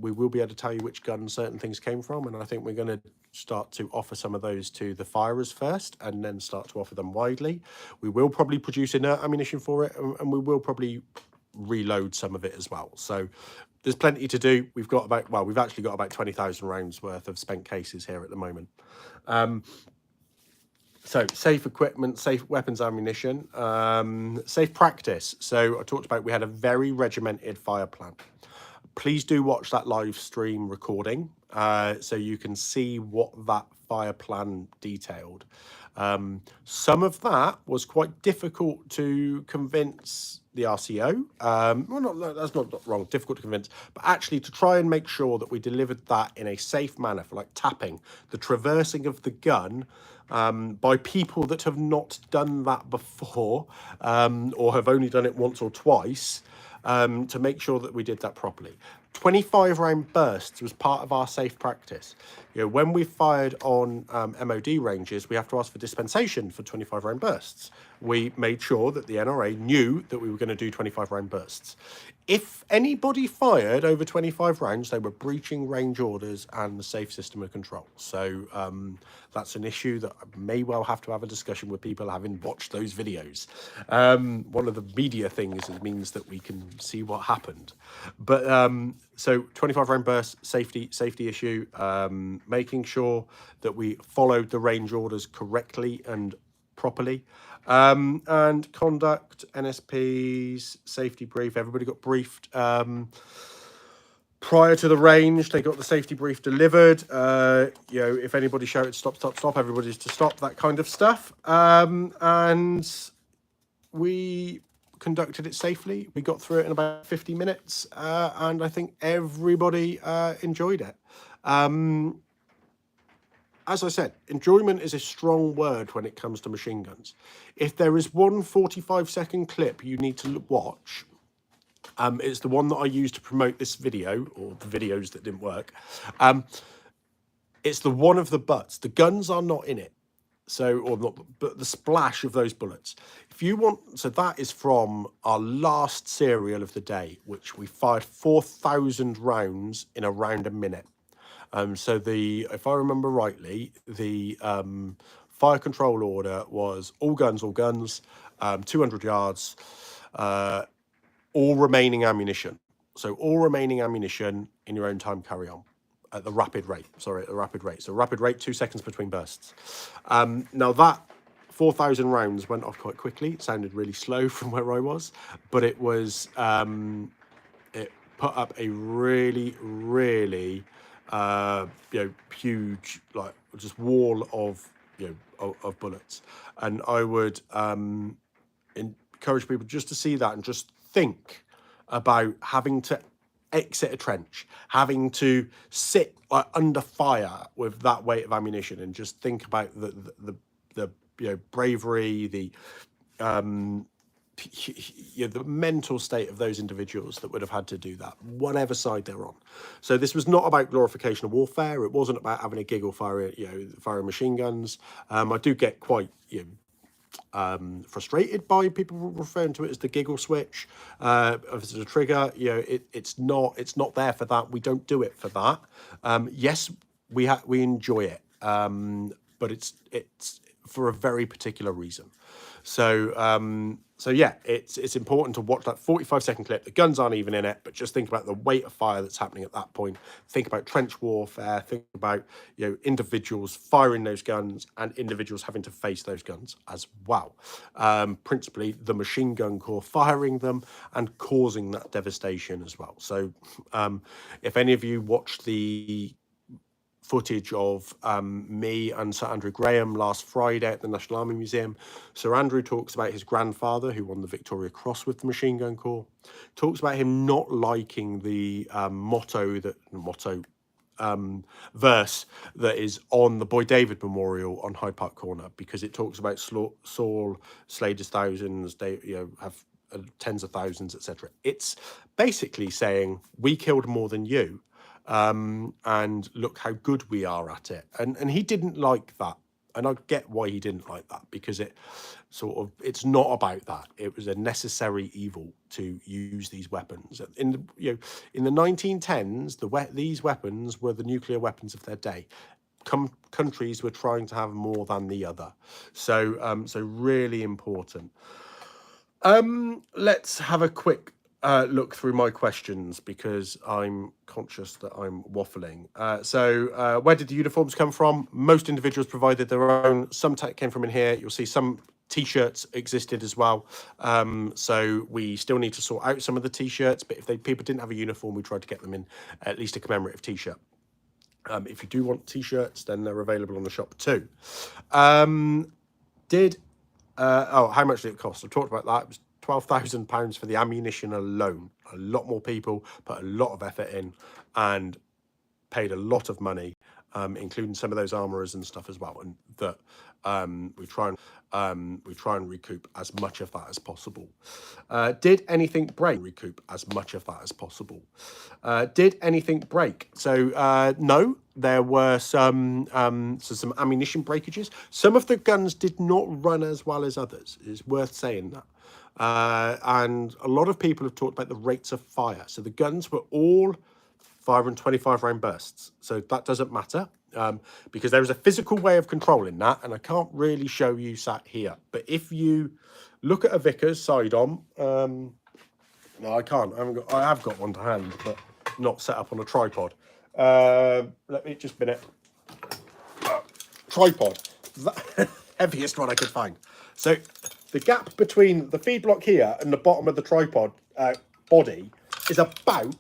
we will be able to tell you which gun certain things came from, and I think we're going to start to offer some of those to the firers first and then start to offer them widely. We will probably produce inert ammunition for it, and we will probably reload some of it as well. So there's plenty to do. We've actually got about 20,000 rounds worth of spent cases here at the moment. So safe equipment, safe weapons ammunition, safe practice. So I talked about we had a very regimented fire plan. Please do watch that live stream recording so you can see what that fire plan detailed. Some of that was quite difficult to convince the RCO. Well, that's not wrong, difficult to convince, but actually to try and make sure that we delivered that in a safe manner, for like tapping, the traversing of the gun by people that have not done that before, or have only done it once or twice, to make sure that we did that properly. 25 round bursts was part of our safe practice. You know, when we fired on MOD ranges, we have to ask for dispensation for 25 round bursts. We made sure that the NRA knew that we were going to do 25 round bursts. If anybody fired over 25 rounds, they were breaching range orders and the safe system of control. So that's an issue that I may well have to have a discussion with people having watched those videos. One of the media things means that we can see what happened. But so 25 round bursts, safety issue, making sure that we followed the range orders correctly and properly, and conduct, NSPs, safety brief. Everybody got briefed prior to the range. They got the safety brief delivered. You know, if anybody shouted stop, stop, stop, everybody's to stop, that kind of stuff. And we conducted it safely. We got through it in about 50 minutes, and I think everybody enjoyed it. As I said, enjoyment is a strong word when it comes to machine guns. If there is one 45-second clip you need to watch, it's the one that I used to promote this video, or the videos that didn't work. It's the one of the butts. The guns are not in it. So, or not, but the splash of those bullets. If you want, so that is from our last serial of the day, which we fired 4,000 rounds in around a minute. So if I remember rightly, the fire control order was all guns, 200 yards, all remaining ammunition. So all remaining ammunition in your own time, carry on. At the rapid rate, So rapid rate, 2 seconds between bursts. Now that 4,000 rounds went off quite quickly. It sounded really slow from where I was, but it was, it put up a really, really, huge, like just wall of, of bullets. And I would encourage people just to see that and just think about having to exit a trench, having to sit under fire with that weight of ammunition, and just think about the bravery, the mental state of those individuals that would have had to do that, whatever side they're on. So this was not about glorification of warfare. It wasn't about having a giggle firing machine guns. I do get quite frustrated by people referring to it as the giggle switch, as a trigger. It's not there for that. We don't do it for that. Yes, we enjoy it, but it's for a very particular reason. So yeah, it's important to watch that 45-second clip. The guns aren't even in it, but just think about the weight of fire that's happening at that point. Think about trench warfare. Think about individuals firing those guns and individuals having to face those guns as well. Principally the machine gun corps firing them and causing that devastation as well. So if any of you watched the footage of me and Sir Andrew Graham last Friday at the National Army Museum, Sir Andrew talks about his grandfather who won the Victoria Cross with the Machine Gun Corps, talks about him not liking the verse that is on the Boy David Memorial on Hyde Park Corner, because it talks about Saul slayed his thousands, have tens of thousands, etc. It's basically saying we killed more than you. And look how good we are at it. And he didn't like that. And I get why he didn't like that, because it's not about that. It was a necessary evil to use these weapons. In the 1910s, these weapons were the nuclear weapons of their day. Countries were trying to have more than the other. So really important. Let's have a quick look through my questions, because I'm conscious that I'm waffling. So where did the uniforms come from? Most individuals provided their own. Some came from in here. You'll see some T-shirts existed as well. So we still need to sort out some of the T-shirts, but if people didn't have a uniform, we tried to get them in at least a commemorative T-shirt. If you do want t-shirts, then they're available on the shop too. How much did it cost? I talked about that. It was £12,000 for the ammunition alone. A lot more people put a lot of effort in and paid a lot of money, including some of those armourers and stuff as well. And that we try and recoup as much of that as possible. Did anything break? Recoup as much of that as possible. Did anything break? So no, there were some ammunition breakages. Some of the guns did not run as well as others. It's worth saying that. And a lot of people have talked about the rates of fire. So the guns were all 525 round bursts. So that doesn't matter because there is a physical way of controlling that, and I can't really show you sat here. But if you look at a Vickers side on, no, I can't. I have got one to hand, but not set up on a tripod. Let me just a minute. Tripod, heaviest one I could find. So the gap between the feed block here and the bottom of the tripod body is about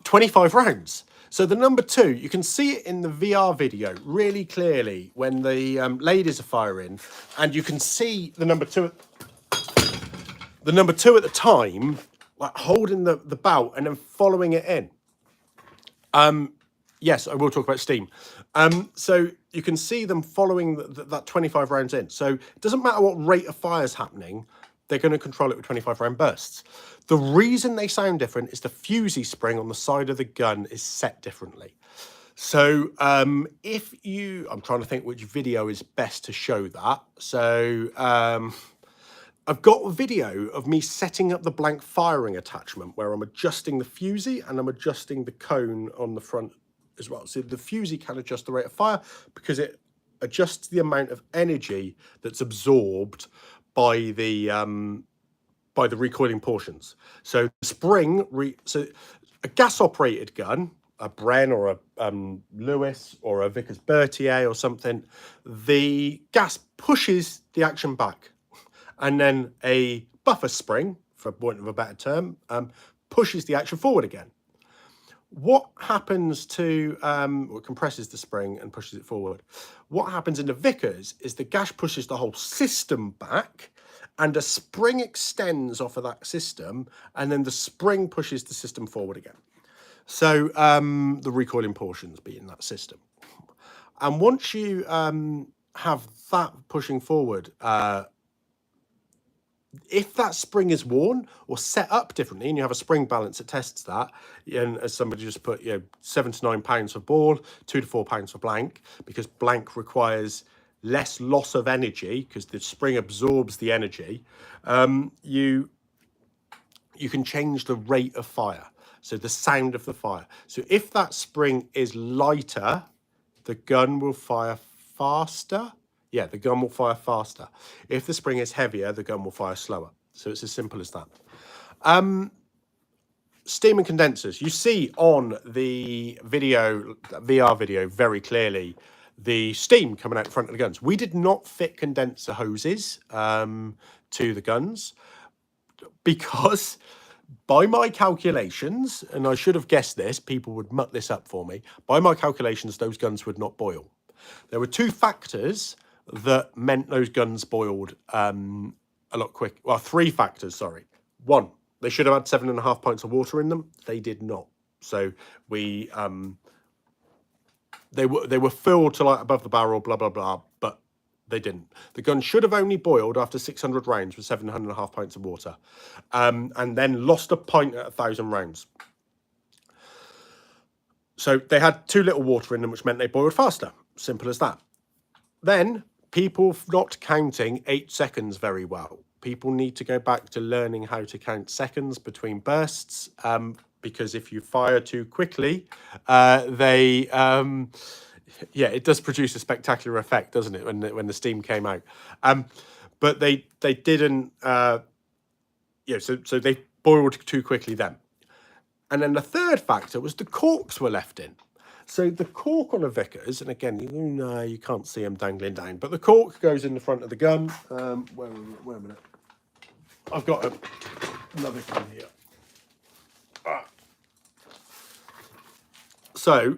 25 rounds. So the number 2, you can see it in the VR video really clearly when the ladies are firing, and you can see the number 2 at the time, like holding the bout and then following it in. Yes, I will talk about steam. So you can see them following that 25 rounds in. So it doesn't matter what rate of fire is happening, they're going to control it with 25 round bursts. The reason they sound different is the fusee spring on the side of the gun is set differently. So I'm trying to think which video is best to show that. So I've got a video of me setting up the blank firing attachment where I'm adjusting the fusee and I'm adjusting the cone on the front as well. So the fusee can adjust the rate of fire because it adjusts the amount of energy that's absorbed by the recoiling portions. So the spring, so a gas-operated gun, a Bren or a Lewis or a Vickers Berthier or something, the gas pushes the action back, and then a buffer spring, for want of a better term, pushes the action forward again. What happens to, or compresses the spring and pushes it forward. What happens in the Vickers is the gas pushes the whole system back, and a spring extends off of that system, and then the spring pushes the system forward again. So the recoiling portions being that system. And once you have that pushing forward, if that spring is worn or set up differently, and you have a spring balance that tests that, and as somebody just put, 7 to 9 pounds for ball, 2 to 4 pounds for blank, because blank requires less loss of energy because the spring absorbs the energy, you can change the rate of fire, so the sound of the fire. So if that spring is lighter, the gun will fire faster. Yeah, the gun will fire faster. If the spring is heavier, the gun will fire slower. So it's as simple as that. Steam and condensers. You see on the video, VR video, very clearly the steam coming out in front of the guns. We did not fit condenser hoses to the guns because by my calculations, and I should have guessed this, people would muck this up for me. By my calculations, those guns would not boil. There were 2 factors that meant those guns boiled a lot quick. Well, 3 factors, sorry. 1, they should have had 7.5 pints of water in them. They did not. So we they were filled to like above the barrel, blah blah blah, but they didn't. The gun should have only boiled after 600 rounds with 7.5 pints of water, and then lost a pint at 1,000 rounds. So they had too little water in them, which meant they boiled faster. Simple as that. Then people not counting 8 seconds very well. People need to go back to learning how to count seconds between bursts, because if you fire too quickly, it does produce a spectacular effect, doesn't it, when the steam came out? But they didn't. So they boiled too quickly then. And then the third factor was the corks were left in. So the cork on a Vickers, and again, you can't see them dangling down, but the cork goes in the front of the gun. Wait a minute. I've got another gun here. So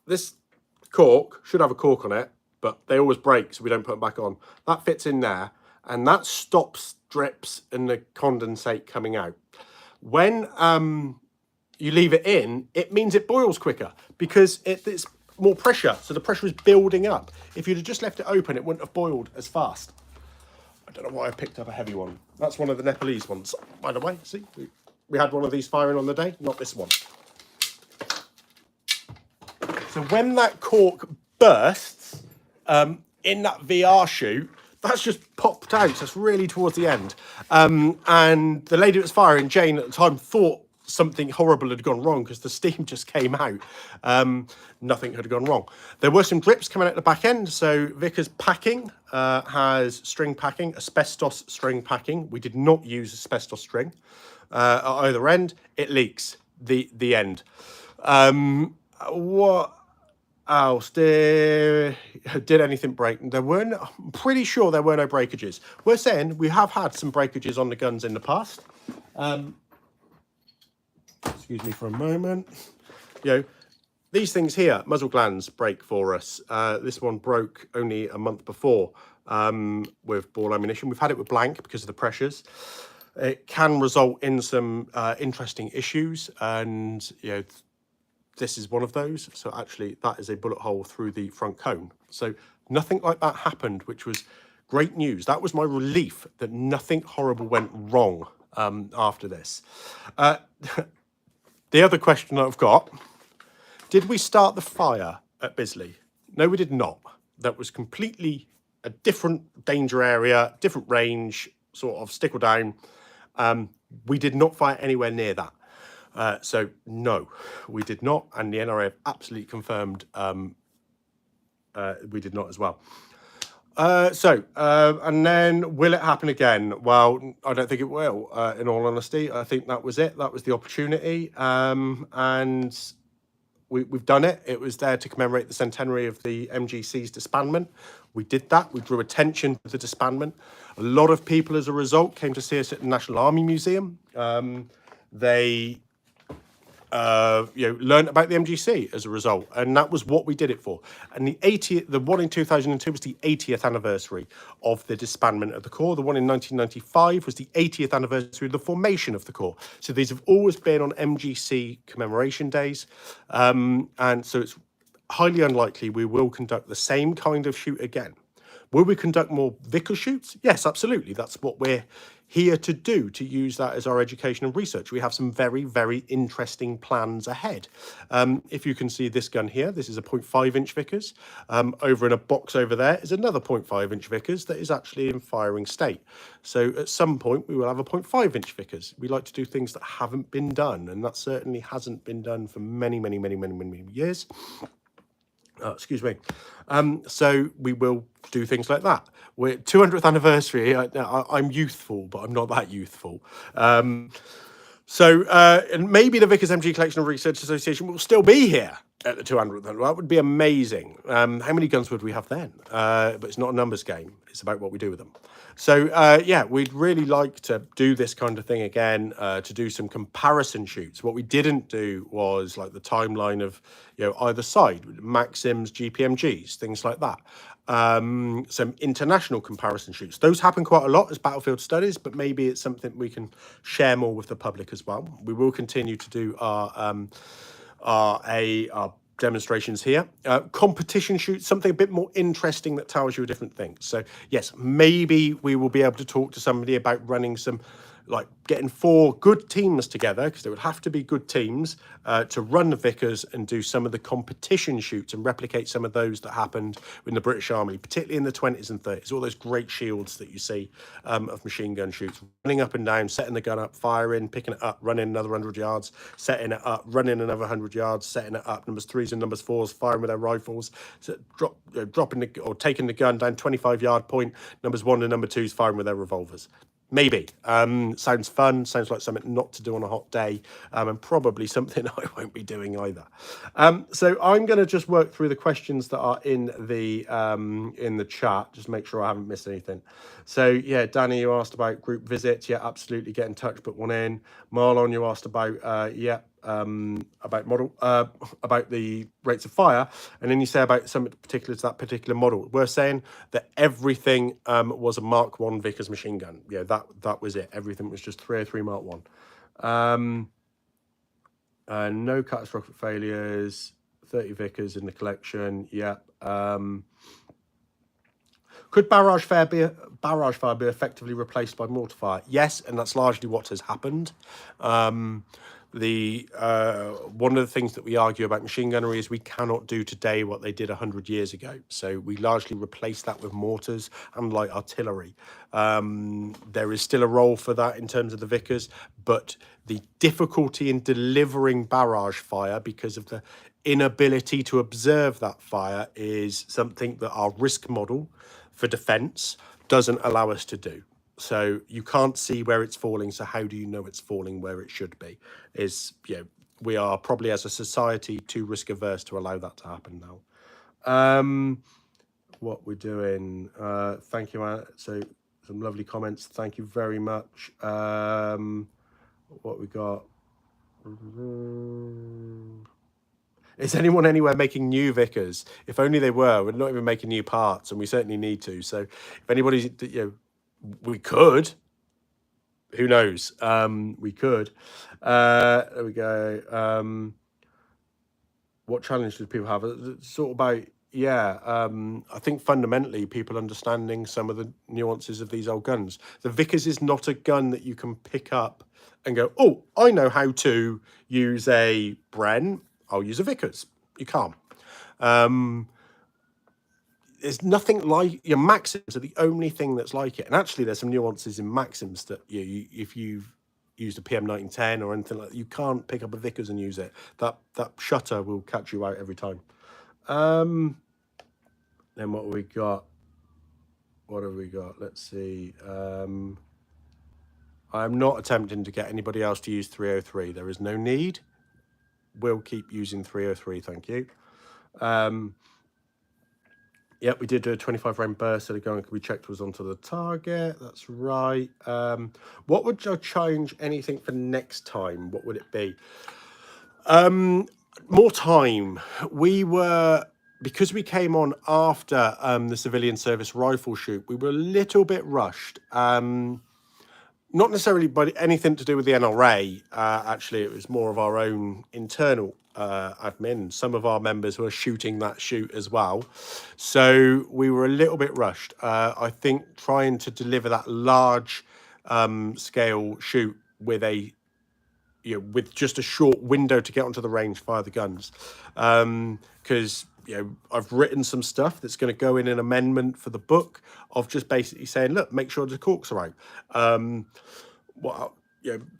this cork should have a cork on it, but they always break, so we don't put them back on. That fits in there, and that stops drips and the condensate coming out. When you leave it in, it means it boils quicker because it's more pressure, so the pressure is building up. If you'd have just left it open, it wouldn't have boiled as fast. I don't know why I picked up a heavy one. That's one of the Nepalese ones, by the way. See, we had one of these firing on the day, not this one. So when that cork bursts in that VR chute, that's just popped out. So it's really towards the end. And the lady that was firing, Jane, at the time, thought something horrible had gone wrong because the steam just came out. Nothing had gone wrong. There were some drips coming out the back end. So Vickers packing has string packing, asbestos string packing. We did not use asbestos string at either end. It leaks. The end. What else did anything break? I'm pretty sure there were no breakages. We're saying we have had some breakages on the guns in the past. Excuse me for a moment. You know, these things here, muzzle glands break for us. This one broke only a month before with ball ammunition. We've had it with blank because of the pressures. It can result in some interesting issues, and you know, this is one of those. So actually that is a bullet hole through the front cone. So nothing like that happened, which was great news. That was my relief that nothing horrible went wrong after this. The other question I've got, did we start the fire at Bisley? No, we did not. That was completely a different danger area, different range, sort of stickle down. We did not fire anywhere near that. So no, we did not. And the NRA have absolutely confirmed we did not as well. And then will it happen again? Well, I don't think it will, in all honesty. I think that was it. That was the opportunity. And we've done it. It was there to commemorate the centenary of the MGC's disbandment. We did that. We drew attention to the disbandment. A lot of people, as a result, came to see us at the National Army Museum. They learned about the MGC as a result, and that was what we did it for. And the one in 2002 was the 80th anniversary of the disbandment of the Corps. The one in 1995 was the 80th anniversary of the formation of the Corps. So these have always been on MGC commemoration days, and so it's highly unlikely we will conduct the same kind of shoot again. Will we conduct more Vickers shoots? Yes, absolutely. That's what we're here to do, to use that as our education and research. We have some very, very interesting plans ahead. If you can see this gun here, this is a 0.5-inch Vickers. Over in a box over there is another 0.5-inch Vickers that is actually in firing state. So at some point we will have a 0.5-inch Vickers. We like to do things that haven't been done, and that certainly hasn't been done for many, many, many, many, many years. Excuse me. So we will do things like that. We're 200th anniversary. I'm youthful, but I'm not that youthful. And maybe the Vickers MG Collection and Research Association will still be here at the 200th. That would be amazing. How many guns would we have then? But it's not a numbers game. It's about what we do with them. So, yeah, we'd really like to do this kind of thing again, to do some comparison shoots. What we didn't do was like the timeline of, either side, Maxims, GPMGs, things like that. Some international comparison shoots. Those happen quite a lot as battlefield studies, but maybe it's something we can share more with the public as well. We will continue to do our demonstrations here. Competition shoots, something a bit more interesting that tells you a different thing. So yes, maybe we will be able to talk to somebody about running some, like getting 4 good teams together, because there would have to be good teams to run the Vickers and do some of the competition shoots and replicate some of those that happened in the British Army, particularly in the 20s and 30s, all those great shields that you see of machine gun shoots, running up and down, setting the gun up, firing, picking it up, running another 100 yards, setting it up, running another 100 yards, setting it up, numbers 3s and numbers 4s, firing with their rifles, so dropping or taking the gun down 25-yard point, numbers 1 and number 2s firing with their revolvers. Maybe. Sounds fun, sounds like something not to do on a hot day, and probably something I won't be doing either. So I'm going to just work through the questions that are in the chat, just make sure I haven't missed anything. So yeah, Danny, you asked about group visits. Yeah, absolutely, get in touch, put one in. Marlon, you asked about model, about the rates of fire, and then you say about some particular to that particular model. We're saying that everything was a Mark 1 Vickers machine gun. Yeah, that was it. Everything was just 303 Mark 1. No catastrophic failures. 30 Vickers in the collection. Yep. Could barrage fire be effectively replaced by mortar fire? Yes, and that's largely what has happened. One of the things that we argue about machine gunnery is we cannot do today what they did 100 years ago. So we largely replace that with mortars and light artillery. There is still a role for that in terms of the Vickers, but the difficulty in delivering barrage fire because of the inability to observe that fire is something that our risk model for defence doesn't allow us to do. So you can't see where it's falling, so how do you know it's falling where it should be? We are probably as a society too risk averse to allow that to happen now. What we're doing, thank you, Anna. So some lovely comments, thank you very much. What we got? Is anyone anywhere making new Vickers? If only they were. We're not even making new parts, and we certainly need to. So if anybody's, we could. Who knows? We could. There we go. What challenge did people have? It's sort of about, I think fundamentally people understanding some of the nuances of these old guns. The Vickers is not a gun that you can pick up and go, oh, I know how to use a Bren. I'll use a Vickers. You can't. There's nothing like your Maxims are the only thing that's like it. And actually, there's some nuances in Maxims that if you've used a PM1910 or anything like that, you can't pick up a Vickers and use it. That shutter will catch you out every time. Then what have we got? What have we got? Let's see. I'm not attempting to get anybody else to use 303. There is no need. We'll keep using 303, thank you. Yep, we did do a 25 round burst, so the gun we checked was onto the target. That's right. What would I change anything for next time? What would it be? More time. Because we came on after the civilian service rifle shoot, we were a little bit rushed. Not necessarily by anything to do with the NRA. Actually, it was more of our own internal admin. Some of our members were shooting that shoot as well. So we were a little bit rushed. I think trying to deliver that large scale shoot with with just a short window to get onto the range, fire the guns. Because I've written some stuff that's going to go in an amendment for the book of just basically saying, look, make sure the corks are out.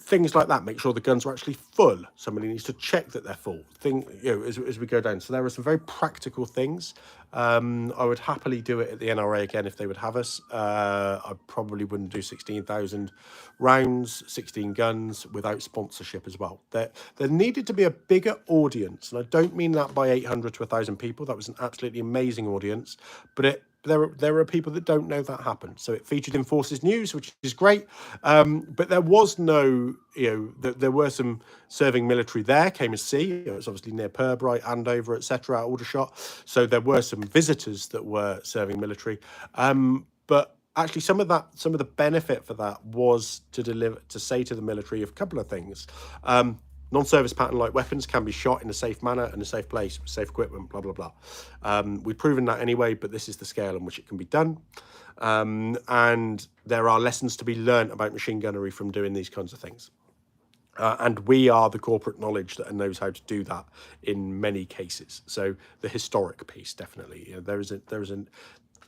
Things like that. Make sure the guns are actually full. Somebody needs to check that they're full. As we go down. So there are some very practical things. I would happily do it at the NRA again if they would have us. I probably wouldn't do 16,000 rounds, 16 guns without sponsorship as well. There needed to be a bigger audience, and I don't mean that by 800 to 1,000 people. That was an absolutely amazing audience, but there are people that don't know that happened. So it featured in Forces News, which is great. But there was no, there were some serving military there, came to see. It was obviously near Purbright, Andover, etc., Aldershot. So there were some visitors that were serving military. But actually, some of the benefit for that was to say to the military a couple of things. Non-service pattern light weapons can be shot in a safe manner in a safe place with safe equipment, blah, blah, blah. We've proven that anyway, but this is the scale in which it can be done. And there are lessons to be learned about machine gunnery from doing these kinds of things. And we are the corporate knowledge that knows how to do that in many cases. So the historic piece, definitely. There is an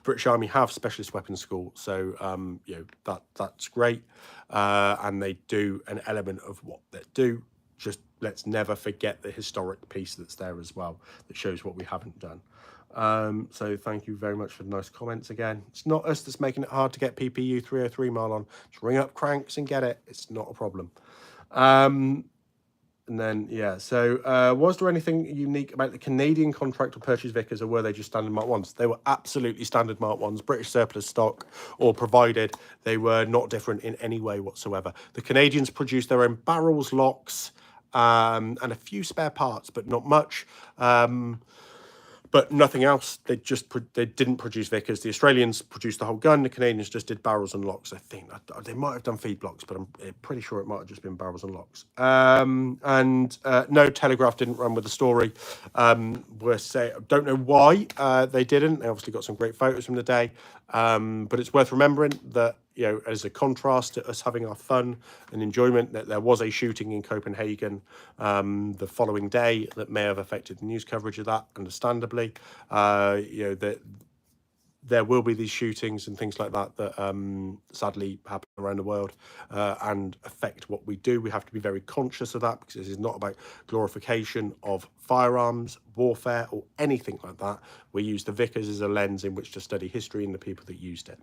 British Army have specialist weapons school, so that's great. And they do an element of what they do. Just let's never forget the historic piece that's there as well, that shows what we haven't done. So thank you very much for the nice comments again. It's not us that's making it hard to get PPU 303, Marlon. Just ring up Cranks and get it. It's not a problem. And then, was there anything unique about the Canadian contract to purchase Vickers, or were they just standard Mark 1s? They were absolutely standard Mark 1s, British surplus stock, or provided. They were not different in any way whatsoever. The Canadians produced their own barrels, locks, and a few spare parts, but not much. But nothing else. They didn't produce Vickers. The Australians produced the whole gun. The Canadians just did barrels and locks. I think they might have done feed blocks, but I'm pretty sure it might have just been barrels and locks. No, Telegraph didn't run with the story. Don't know why they didn't. They obviously got some great photos from the day, but it's worth remembering that, you know, as a contrast to us having our fun and enjoyment, that there was a shooting in Copenhagen the following day that may have affected the news coverage of that, understandably. You know, that there will be these shootings and things like that that sadly happen around the world and affect what we do. We have to be very conscious of that, because this is not about glorification of firearms, warfare, or anything like that. We use the Vickers as a lens in which to study history and the people that used it.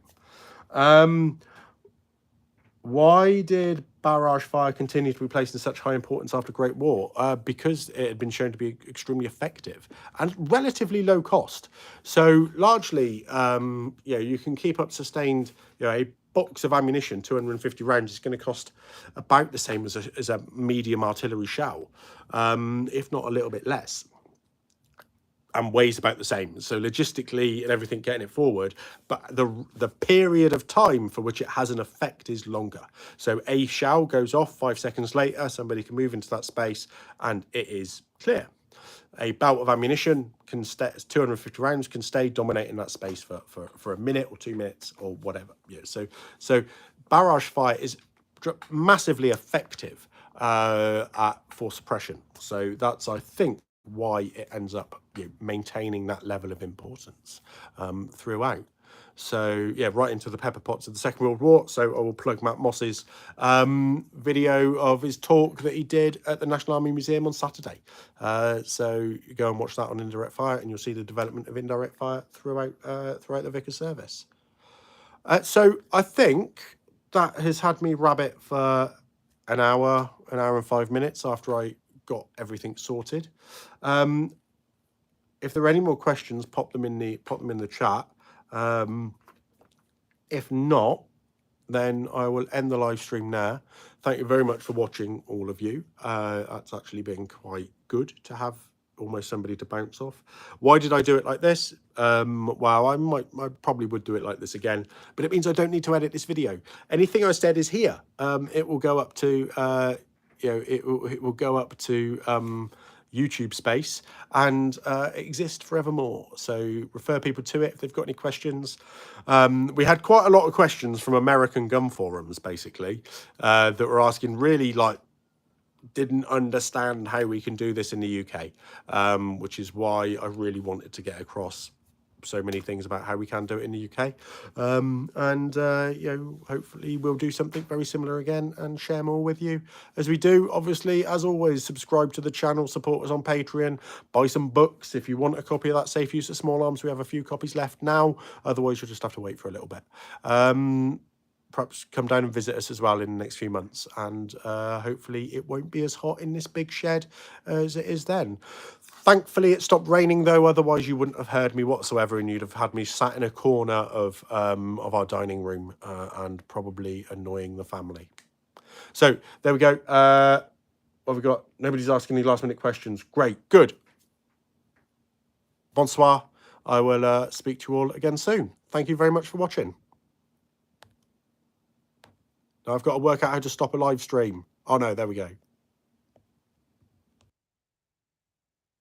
Why did barrage fire continue to be placed in such high importance after Great War? Because it had been shown to be extremely effective and relatively low cost. So largely, you know, you can keep up sustained, you know, a box of ammunition, 250 rounds, is going to cost about the same as a medium artillery shell, if not a little bit less, and weighs about the same. So logistically and everything, getting it forward, but the period of time for which it has an effect is longer. So a shell goes off, 5 seconds later, somebody can move into that space and it is clear. A belt of ammunition can stay, 250 rounds can stay dominating that space for a minute or 2 minutes or whatever. Yeah. So barrage fire is massively effective for suppression. So that's, I think, why it ends up, you know, maintaining that level of importance throughout. So yeah, right into the pepper pots of the Second World War. So I will plug Matt Moss's video of his talk that he did at the National Army Museum on Saturday. So you go and watch that on indirect fire, and you'll see the development of indirect fire throughout the Vickers service. So I think that has had me rabbit for an hour and 5 minutes after I got everything sorted. If there are any more questions, pop them in the chat. If not, then I will end the live stream there. Thank you very much for watching, all of you. That's actually been quite good to have almost somebody to bounce off. Why did I do it like this? Well, I probably would do it like this again, but it means I don't need to edit this video. Anything I said is here. It will go up to it will go up to YouTube space and exist forevermore. So refer people to it if they've got any questions. We had quite a lot of questions from American gun forums, basically, that were asking, really, like, didn't understand how we can do this in the UK, which is why I really wanted to get across so many things about how we can do it in the UK. You know, hopefully we'll do something very similar again and share more with you as we do. Obviously, as always, subscribe to the channel, support us on Patreon, buy some books. If you want a copy of that Safe Use of Small Arms, we have a few copies left now. Otherwise, you'll just have to wait for a little bit. Perhaps come down and visit us as well in the next few months, and hopefully it won't be as hot in this big shed as it is then. Thankfully, it stopped raining, though. Otherwise, you wouldn't have heard me whatsoever, and you'd have had me sat in a corner of our dining room and probably annoying the family. So there we go. What have we got? Nobody's asking any last-minute questions. Great. Good. Bonsoir. I will speak to you all again soon. Thank you very much for watching. Now I've got to work out how to stop a live stream. Oh, no, there we go.